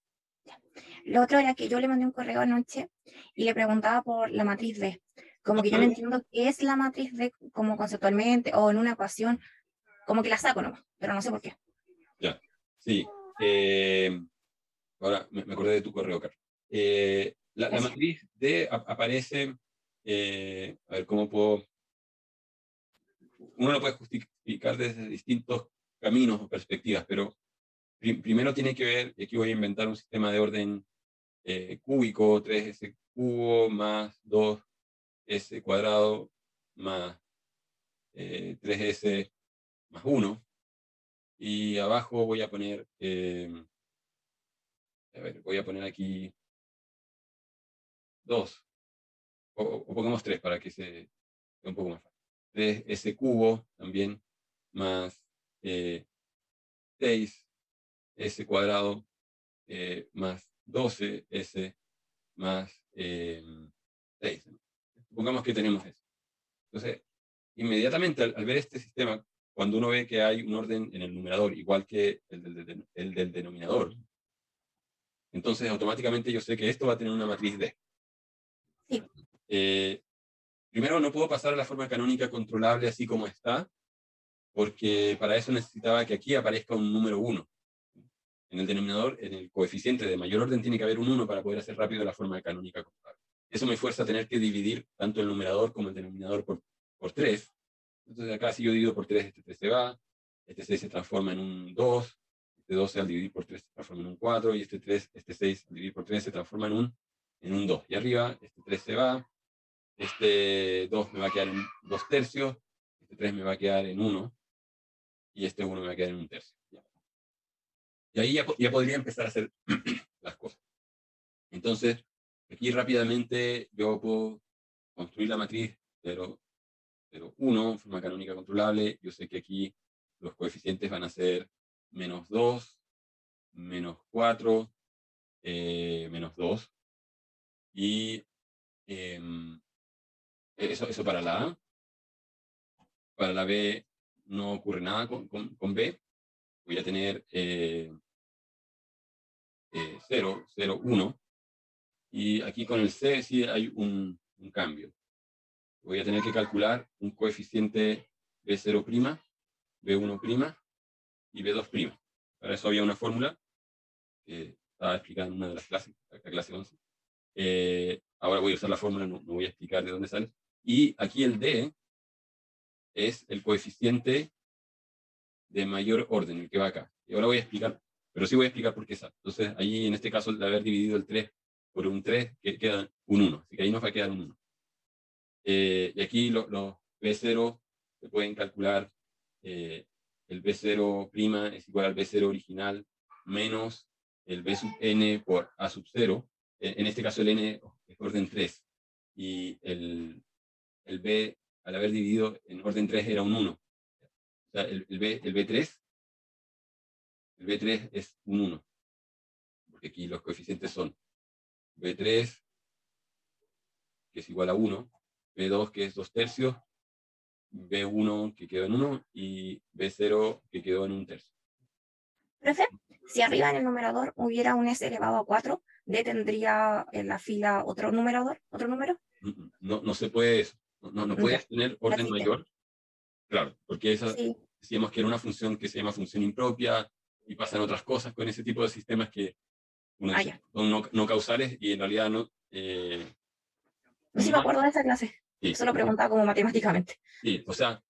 Lo otro era que yo le mandé un correo anoche y le preguntaba por la matriz B. Como que yo no entiendo qué es la matriz B como conceptualmente o en una ecuación, como que la saco nomás, pero no sé por qué. Ya, sí. Ahora me acordé de tu correo, Carlos. La matriz D aparece, a ver, ¿cómo puedo? Uno lo puede justificar desde distintos caminos o perspectivas, pero primero tiene que ver, y aquí voy a inventar un sistema de orden cúbico, 3s cubo más 2s cuadrado más 3s más 1. Y abajo voy a poner, a ver, voy a poner aquí 2, o pongamos 3 para que sea un poco más fácil. 3s cubo también más 6s cuadrado más 12S más 6. Supongamos que tenemos eso. Entonces, inmediatamente al ver este sistema, cuando uno ve que hay un orden en el numerador, igual que el del denominador, entonces automáticamente yo sé que esto va a tener una matriz D. Sí. Primero, no puedo pasar a la forma canónica controlable así como está, porque para eso necesitaba que aquí aparezca un número 1. En el denominador, en el coeficiente de mayor orden, tiene que haber un 1 para poder hacer rápido la forma canónica controlable. Eso me fuerza a tener que dividir tanto el numerador como el denominador por 3. Entonces acá si yo divido por 3, este 3 se va, este 6 se transforma en un 2, este 12 al dividir por 3 se transforma en un 4, y este 6 al dividir por 3 se transforma en un 2. Y arriba, este 3 se va, este 2 me va a quedar en 2 tercios, este 3 me va a quedar en 1, y este 1 me va a quedar en 1 tercio. Y ahí ya podría empezar a hacer las cosas. Entonces, aquí rápidamente yo puedo construir la matriz 0, 0, 1, forma canónica controlable. Yo sé que aquí los coeficientes van a ser menos 2, menos 4, menos 2. Y eso para la A. Para la B no ocurre nada con B. Voy a tener 0, 0, 1. Y aquí con el C sí hay un cambio. Voy a tener que calcular un coeficiente B0', B1' y B2'. Para eso había una fórmula que estaba explicada en una de las clases, la clase 11. Ahora voy a usar la fórmula, no voy a explicar de dónde sale. Y aquí el D es el coeficiente de mayor orden, el que va acá. Y ahora voy a explicar, pero sí voy a explicar por qué sale. Entonces, ahí en este caso, de haber dividido el 3 por un 3, queda un 1. Así que ahí nos va a quedar un 1. Y aquí los B0 se pueden calcular. El B0' es igual al B0 original menos el B sub n por A sub 0. En este caso el n es orden 3. Y el B, al haber dividido en orden 3, era un 1. O sea, el B3 es un 1. Porque aquí los coeficientes son B3, que es igual a 1, B2, que es 2 tercios, B1, que quedó en 1, y B0, que quedó en 1 tercio. Profe, si arriba en el numerador hubiera un s elevado a 4, ¿D tendría en la fila otro numerador, otro número? No se puede eso. No puedes tener orden mayor. Claro, porque esa, sí. Decíamos que era una función que se llama función impropia, y pasan otras cosas con ese tipo de sistemas que uno dice, son no causales, y en realidad no. Sí, me acuerdo de esa clase. Sí. Eso lo preguntaba como matemáticamente. Sí, o sea,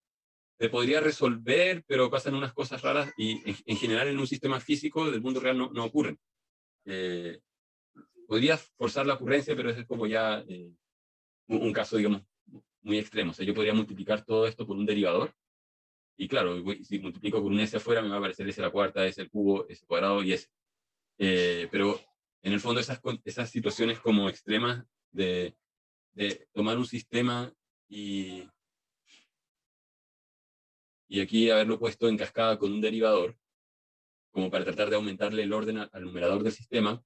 se podría resolver, pero pasan unas cosas raras, y en general en un sistema físico del mundo real no ocurren. Podrías forzar la ocurrencia, pero ese es como ya un caso, digamos, muy extremo. O sea, yo podría multiplicar todo esto por un derivador, y claro, si multiplico por un s afuera, me va a aparecer s a la cuarta, s al cubo, s cuadrado y s. Pero en el fondo esas situaciones como extremas de tomar un sistema y aquí haberlo puesto en cascada con un derivador, como para tratar de aumentarle el orden al numerador del sistema,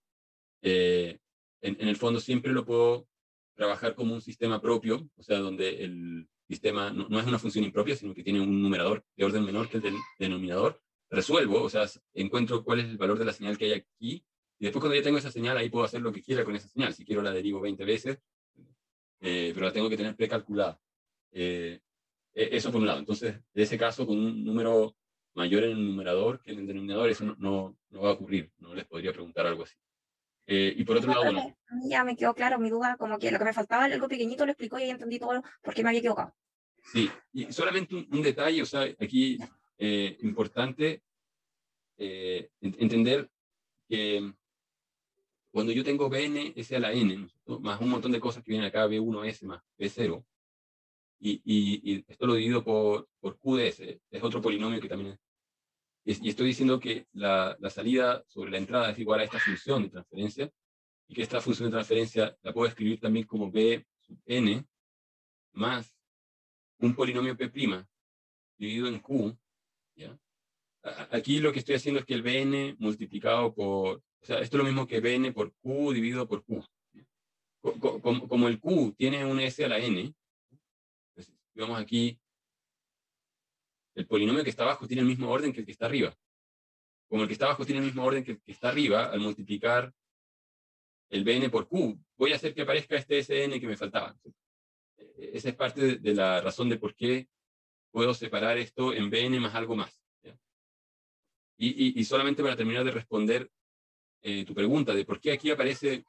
en el fondo siempre lo puedo trabajar como un sistema propio, o sea, donde el sistema no es una función impropia, sino que tiene un numerador de orden menor que el del denominador. Resuelvo, o sea, encuentro cuál es el valor de la señal que hay aquí, y después cuando ya tengo esa señal, ahí puedo hacer lo que quiera con esa señal. Si quiero la derivo 20 veces, pero la tengo que tener precalculada. Eso por un lado. Entonces, de ese caso, con un número mayor en el numerador que en el denominador, eso no va a ocurrir. No les podría preguntar algo así. Y por otro lado, bueno, ya me quedó claro mi duda, como que lo que me faltaba, algo pequeñito, lo explicó y ahí entendí todo por qué me había equivocado. Sí, y solamente un detalle, o sea, aquí importante entender que cuando yo tengo Bn, S a la n, ¿no? Más un montón de cosas que vienen acá, B1S más B0, y esto lo divido por Q de S, es otro polinomio que también y estoy diciendo que la salida sobre la entrada es igual a esta función de transferencia, y que esta función de transferencia la puedo escribir también como B sub n más un polinomio P' dividido en Q, ¿ya? Aquí lo que estoy haciendo es que el Bn multiplicado por O sea, esto es lo mismo que Bn por Q dividido por Q. Como el Q tiene un S a la N, entonces, digamos aquí, el polinomio que está abajo tiene el mismo orden que el que está arriba. Como el que está abajo tiene el mismo orden que el que está arriba, al multiplicar el Bn por Q, voy a hacer que aparezca este Sn que me faltaba. Esa es parte de la razón de por qué puedo separar esto en Bn más algo más. Y solamente para terminar de responder tu pregunta de por qué aquí aparece,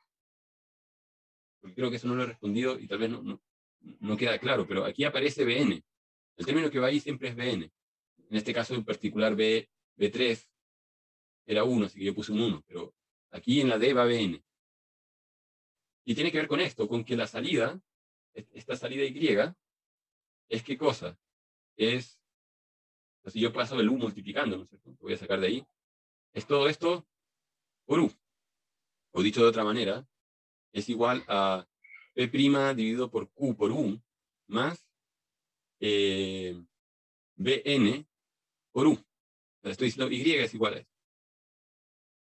porque creo que eso no lo he respondido y tal vez no queda claro, pero aquí aparece Bn. El término que va ahí siempre es Bn. En este caso en particular B3 era 1, así que yo puse un 1, pero aquí en la D va Bn. Y tiene que ver con esto, con que la salida, esta salida Y, es ¿qué cosa? Es, si yo paso el U multiplicando, ¿no es cierto? Lo voy a sacar de ahí. Es todo esto por U. O dicho de otra manera, es igual a P' dividido por Q por U más Bn por U. O sea, estoy diciendo Y es igual a esto.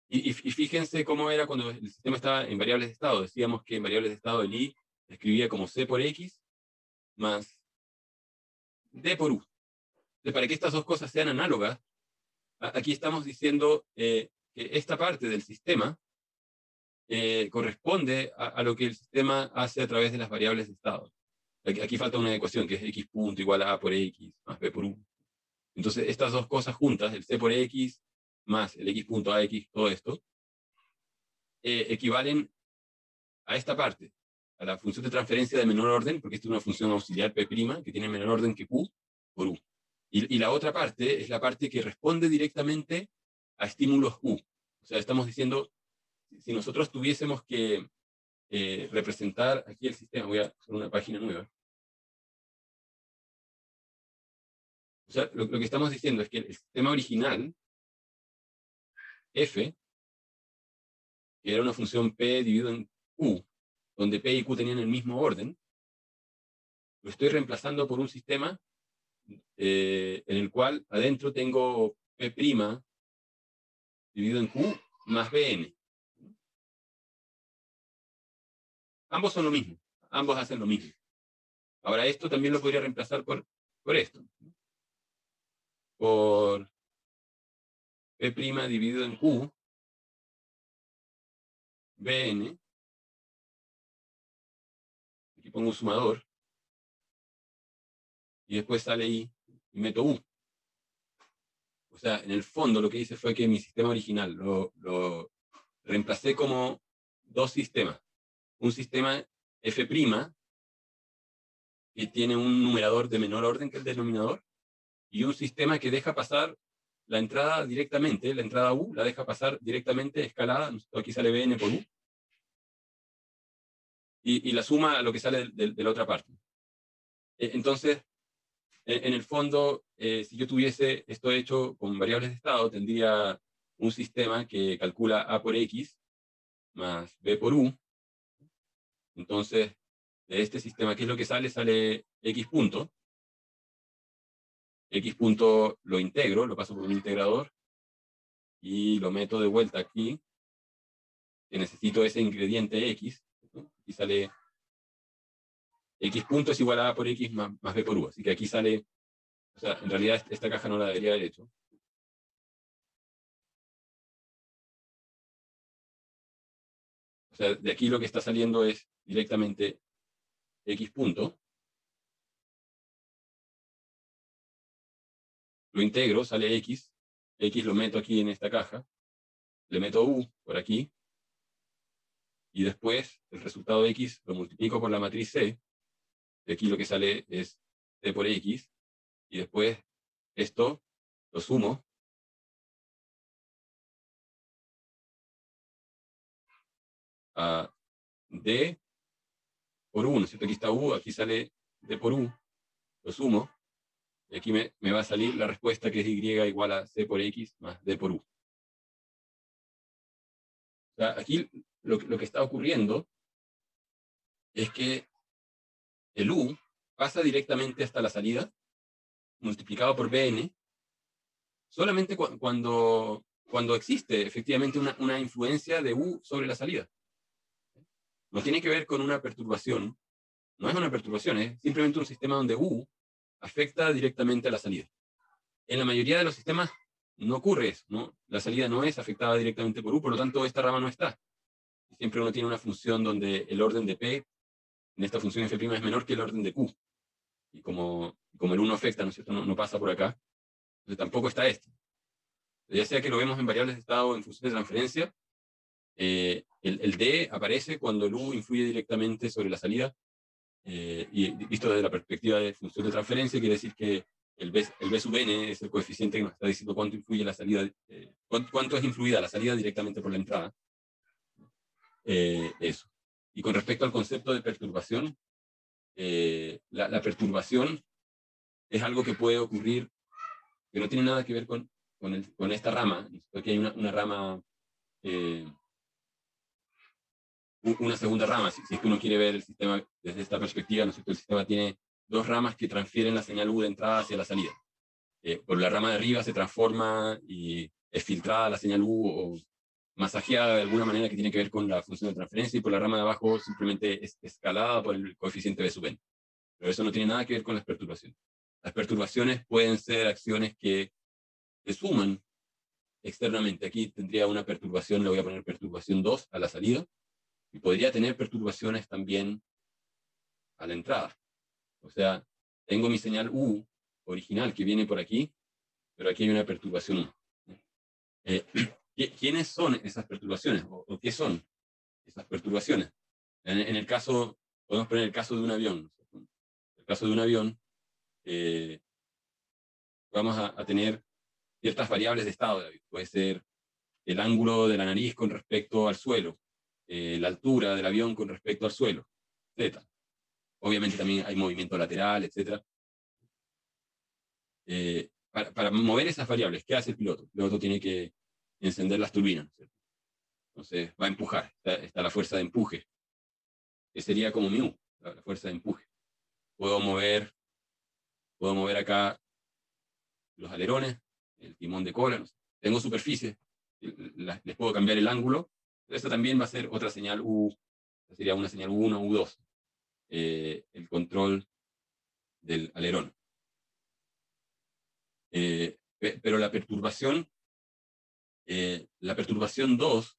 Y fíjense cómo era cuando el sistema estaba en variables de estado. Decíamos que en variables de estado el I escribía como C por X más D por U. Entonces, para que estas dos cosas sean análogas, aquí estamos diciendo que esta parte del sistema corresponde a lo que el sistema hace a través de las variables de estado. Aquí falta una ecuación que es X punto igual a por X más B por U. Entonces, estas dos cosas juntas, el C por X más el X punto a X, todo esto, equivalen a esta parte, a la función de transferencia de menor orden, porque esta es una función auxiliar P' que tiene menor orden que Q por U. Y la otra parte es la parte que responde directamente a estímulos U. O sea, estamos diciendo, si nosotros tuviésemos que representar aquí el sistema, voy a hacer una página nueva. O sea, lo que estamos diciendo es que el sistema original, F, que era una función P dividido en Q, donde P y Q tenían el mismo orden, lo estoy reemplazando por un sistema en el cual adentro tengo P' dividido en Q más Bn. Ambos son lo mismo, ambos hacen lo mismo. Ahora esto también lo podría reemplazar por esto. Por P' dividido en Q, Bn, aquí pongo un sumador, y después sale I y meto U. O sea, en el fondo lo que hice fue que mi sistema original lo reemplacé como dos sistemas. Un sistema F', que tiene un numerador de menor orden que el denominador, y un sistema que deja pasar la entrada directamente, la entrada U, la deja pasar directamente escalada, aquí sale Bn por U, y la suma a lo que sale de la otra parte. Entonces, en el fondo, si yo tuviese esto hecho con variables de estado, tendría un sistema que calcula A por X más B por U. Entonces, de este sistema, ¿qué es lo que sale? Sale X punto. X punto lo integro, lo paso por un integrador y lo meto de vuelta aquí, que necesito ese ingrediente X, ¿no? Y sale X punto es igual a por X más B por U. Así que aquí sale, o sea, en realidad esta caja no la debería haber hecho. O sea, de aquí lo que está saliendo es directamente X punto. Lo integro, sale X. X lo meto aquí en esta caja. Le meto U por aquí. Y después el resultado de X lo multiplico por la matriz C. De aquí lo que sale es C por X. Y después esto lo sumo. A D por 1. ¿Cierto? Aquí está U, aquí sale D por U. Lo sumo. Y aquí me va a salir la respuesta que es Y igual a C por X más D por U. O sea, aquí lo que está ocurriendo es que el U pasa directamente hasta la salida, multiplicado por Bn, solamente cuando cuando existe efectivamente una influencia de U sobre la salida. No tiene que ver con una perturbación, no es una perturbación, es simplemente un sistema donde U afecta directamente a la salida. En la mayoría de los sistemas no ocurre eso, ¿no? La salida no es afectada directamente por U, por lo tanto esta rama no está. Siempre uno tiene una función donde el orden de P en esta función f' es menor que el orden de Q. Y como el 1 afecta, ¿no es cierto? No pasa por acá. Entonces tampoco está esto. Ya sea que lo vemos en variables de estado o en funciones de transferencia, el D aparece cuando el U influye directamente sobre la salida. Y visto desde la perspectiva de función de transferencia, quiere decir que el B sub n es el coeficiente que nos está diciendo cuánto influye la salida, cuánto es influida la salida directamente por la entrada. Eso. Y con respecto al concepto de perturbación, la perturbación es algo que puede ocurrir, que no tiene nada que ver con esta rama. Aquí hay una rama, una segunda rama, si es que uno quiere ver el sistema desde esta perspectiva, ¿no es cierto? El sistema tiene dos ramas que transfieren la señal U de entrada hacia la salida. Por la rama de arriba se transforma y es filtrada la señal U o masajeada de alguna manera que tiene que ver con la función de transferencia, y por la rama de abajo simplemente es escalada por el coeficiente B sub n. Pero eso no tiene nada que ver con las perturbaciones. Las perturbaciones pueden ser acciones que se suman externamente. Aquí tendría una perturbación, le voy a poner perturbación 2 a la salida, y podría tener perturbaciones también a la entrada. O sea, tengo mi señal U original que viene por aquí, pero aquí hay una perturbación 1. ¿Quiénes son esas perturbaciones? ¿O qué son esas perturbaciones? En el caso, podemos poner el caso de un avión. En el caso de un avión, vamos a tener ciertas variables de estado del avión. Puede ser el ángulo de la nariz con respecto al suelo, la altura del avión con respecto al suelo, etc. Obviamente también hay movimiento lateral, etc. Para mover esas variables, ¿qué hace el piloto? El piloto tiene que encender las turbinas, ¿cierto? Entonces va a empujar, está la fuerza de empuje, que sería como mi U, la fuerza de empuje. Puedo mover acá los alerones, el timón de cola, no sé. Tengo superficies, les puedo cambiar el ángulo. Esta también va a ser otra señal U, sería una señal U1, U2, el control del alerón. Pero la perturbación 2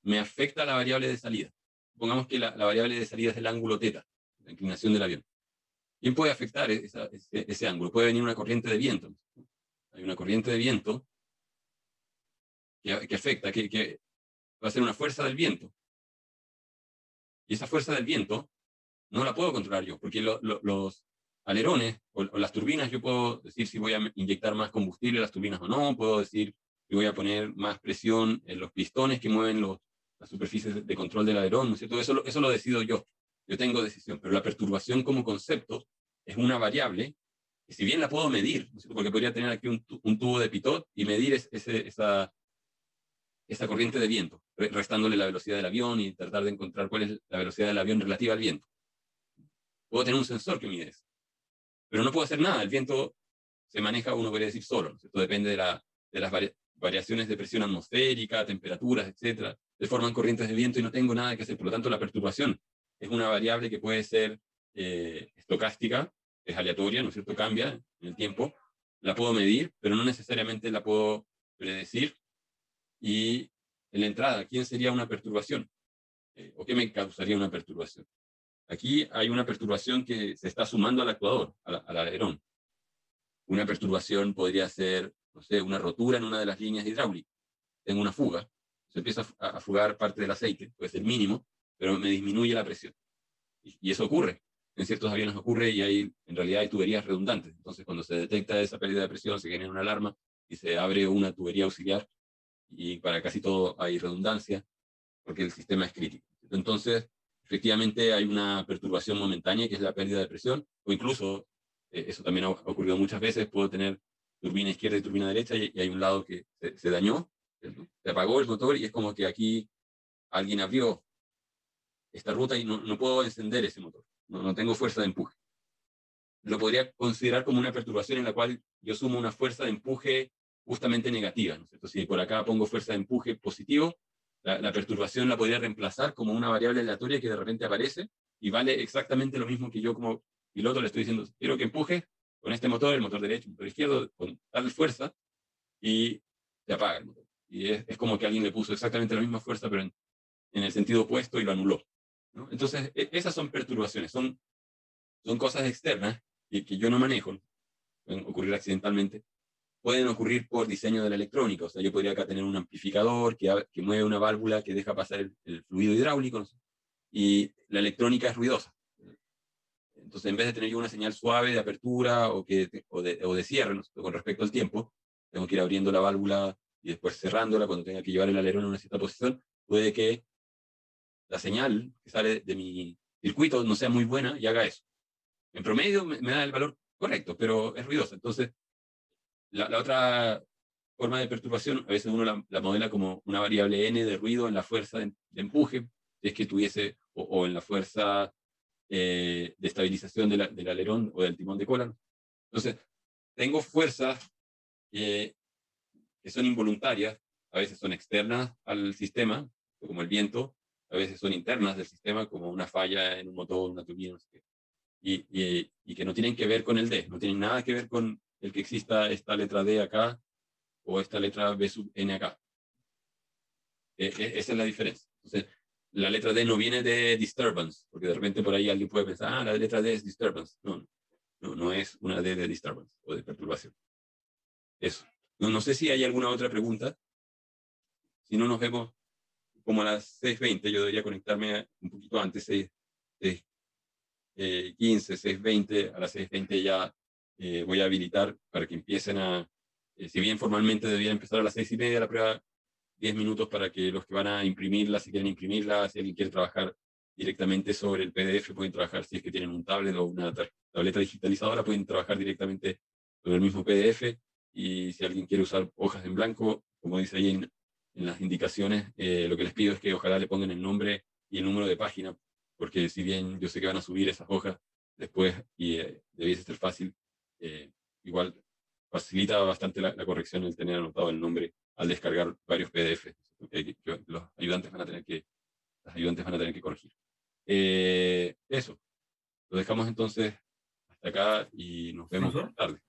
me afecta a la variable de salida. Supongamos que la variable de salida es el ángulo θ, la inclinación del avión. ¿Quién puede afectar ese ángulo? Puede venir una corriente de viento. Hay una corriente de viento que afecta, que va a ser una fuerza del viento. Y esa fuerza del viento no la puedo controlar yo, porque los alerones o las turbinas, yo puedo decir si voy a inyectar más combustible a las turbinas o no, puedo decir si voy a poner más presión en los pistones que mueven las superficies de control del alerón, ¿no es cierto? Eso lo decido yo. Yo tengo decisión, pero la perturbación como concepto es una variable que, si bien la puedo medir, ¿no es cierto? Porque podría tener aquí un tubo de pitot y medir esa corriente de viento, restándole la velocidad del avión y tratar de encontrar cuál es la velocidad del avión relativa al viento. Puedo tener un sensor que mide eso, pero no puedo hacer nada. El viento se maneja, uno podría decir, solo, ¿no es cierto? Depende de las variaciones de presión atmosférica, temperaturas, etc. Se forman corrientes de viento y no tengo nada que hacer. Por lo tanto, la perturbación es una variable que puede ser estocástica, es aleatoria, ¿no es cierto? Cambia en el tiempo. La puedo medir, pero no necesariamente la puedo predecir. Y en la entrada, ¿quién sería una perturbación? ¿O qué me causaría una perturbación? Aquí hay una perturbación que se está sumando al actuador, al alerón. Una perturbación podría ser, no sé, una rotura en una de las líneas hidráulicas. Tengo una fuga, se empieza a fugar parte del aceite, puede ser mínimo, pero me disminuye la presión. Y eso ocurre. En ciertos aviones ocurre, y en realidad hay tuberías redundantes. Entonces, cuando se detecta esa pérdida de presión, se genera una alarma y se abre una tubería auxiliar, y para casi todo hay redundancia, porque el sistema es crítico. Entonces, efectivamente hay una perturbación momentánea, que es la pérdida de presión, o incluso, eso también ha ocurrido muchas veces, puedo tener turbina izquierda y turbina derecha, y hay un lado que se dañó, ¿cierto? Se apagó el motor, y es como que aquí alguien abrió esta ruta y no puedo encender ese motor, no tengo fuerza de empuje. Lo podría considerar como una perturbación en la cual yo sumo una fuerza de empuje justamente negativa, ¿no es cierto? Si por acá pongo fuerza de empuje positivo, la perturbación la podría reemplazar como una variable aleatoria que de repente aparece y vale exactamente lo mismo que yo como piloto le estoy diciendo, quiero que empuje con este motor, el motor derecho, el motor izquierdo, con tal fuerza, y se apaga el motor. Y es como que alguien le puso exactamente la misma fuerza, pero en el sentido opuesto y lo anuló, ¿no? Entonces, esas son perturbaciones, son cosas externas que yo no manejo, pueden ocurrir accidentalmente, pueden ocurrir por diseño de la electrónica. O sea, yo podría acá tener un amplificador que mueve una válvula que deja pasar el fluido hidráulico, ¿no? Y la electrónica es ruidosa. Entonces, en vez de tener yo una señal suave de apertura o de cierre, ¿no? Con respecto al tiempo, tengo que ir abriendo la válvula y después cerrándola cuando tenga que llevar el alerón a una cierta posición, puede que la señal que sale de mi circuito no sea muy buena y haga eso. En promedio me da el valor correcto, pero es ruidosa. Entonces, la otra forma de perturbación, a veces uno la modela como una variable n de ruido en la fuerza de empuje, si es que tuviese, o en la fuerza de estabilización del alerón o del timón de cola. Entonces, tengo fuerzas que son involuntarias, a veces son externas al sistema, como el viento, a veces son internas del sistema, como una falla en un motor, una turbina, no sé qué, y que no tienen que ver con el D, no tienen nada que ver con el que exista esta letra D acá o esta letra B sub N acá. Esa es la diferencia. Entonces, la letra D no viene de disturbance, porque de repente por ahí alguien puede pensar, la letra D es disturbance. No es una D de disturbance o de perturbación. Eso. No sé si hay alguna otra pregunta. Si no, nos vemos como a las 6:20. Yo debería conectarme un poquito antes, 6:15, 6:20. A las 6:20 ya voy a habilitar para que empiecen si bien formalmente debería empezar a las 6:30 la prueba, 10 minutos para que los que van a imprimirla, si quieren imprimirla, si alguien quiere trabajar directamente sobre el PDF, pueden trabajar, si es que tienen un tablet o una tableta digitalizadora, pueden trabajar directamente sobre el mismo PDF, y si alguien quiere usar hojas en blanco, como dice ahí en las indicaciones, lo que les pido es que ojalá le pongan el nombre y el número de página, porque si bien yo sé que van a subir esas hojas después y debiese ser fácil, igual facilita bastante la corrección el tener anotado el nombre al descargar varios PDF, que los ayudantes van a tener que corregir. Eso, lo dejamos entonces hasta acá y nos vemos más tarde.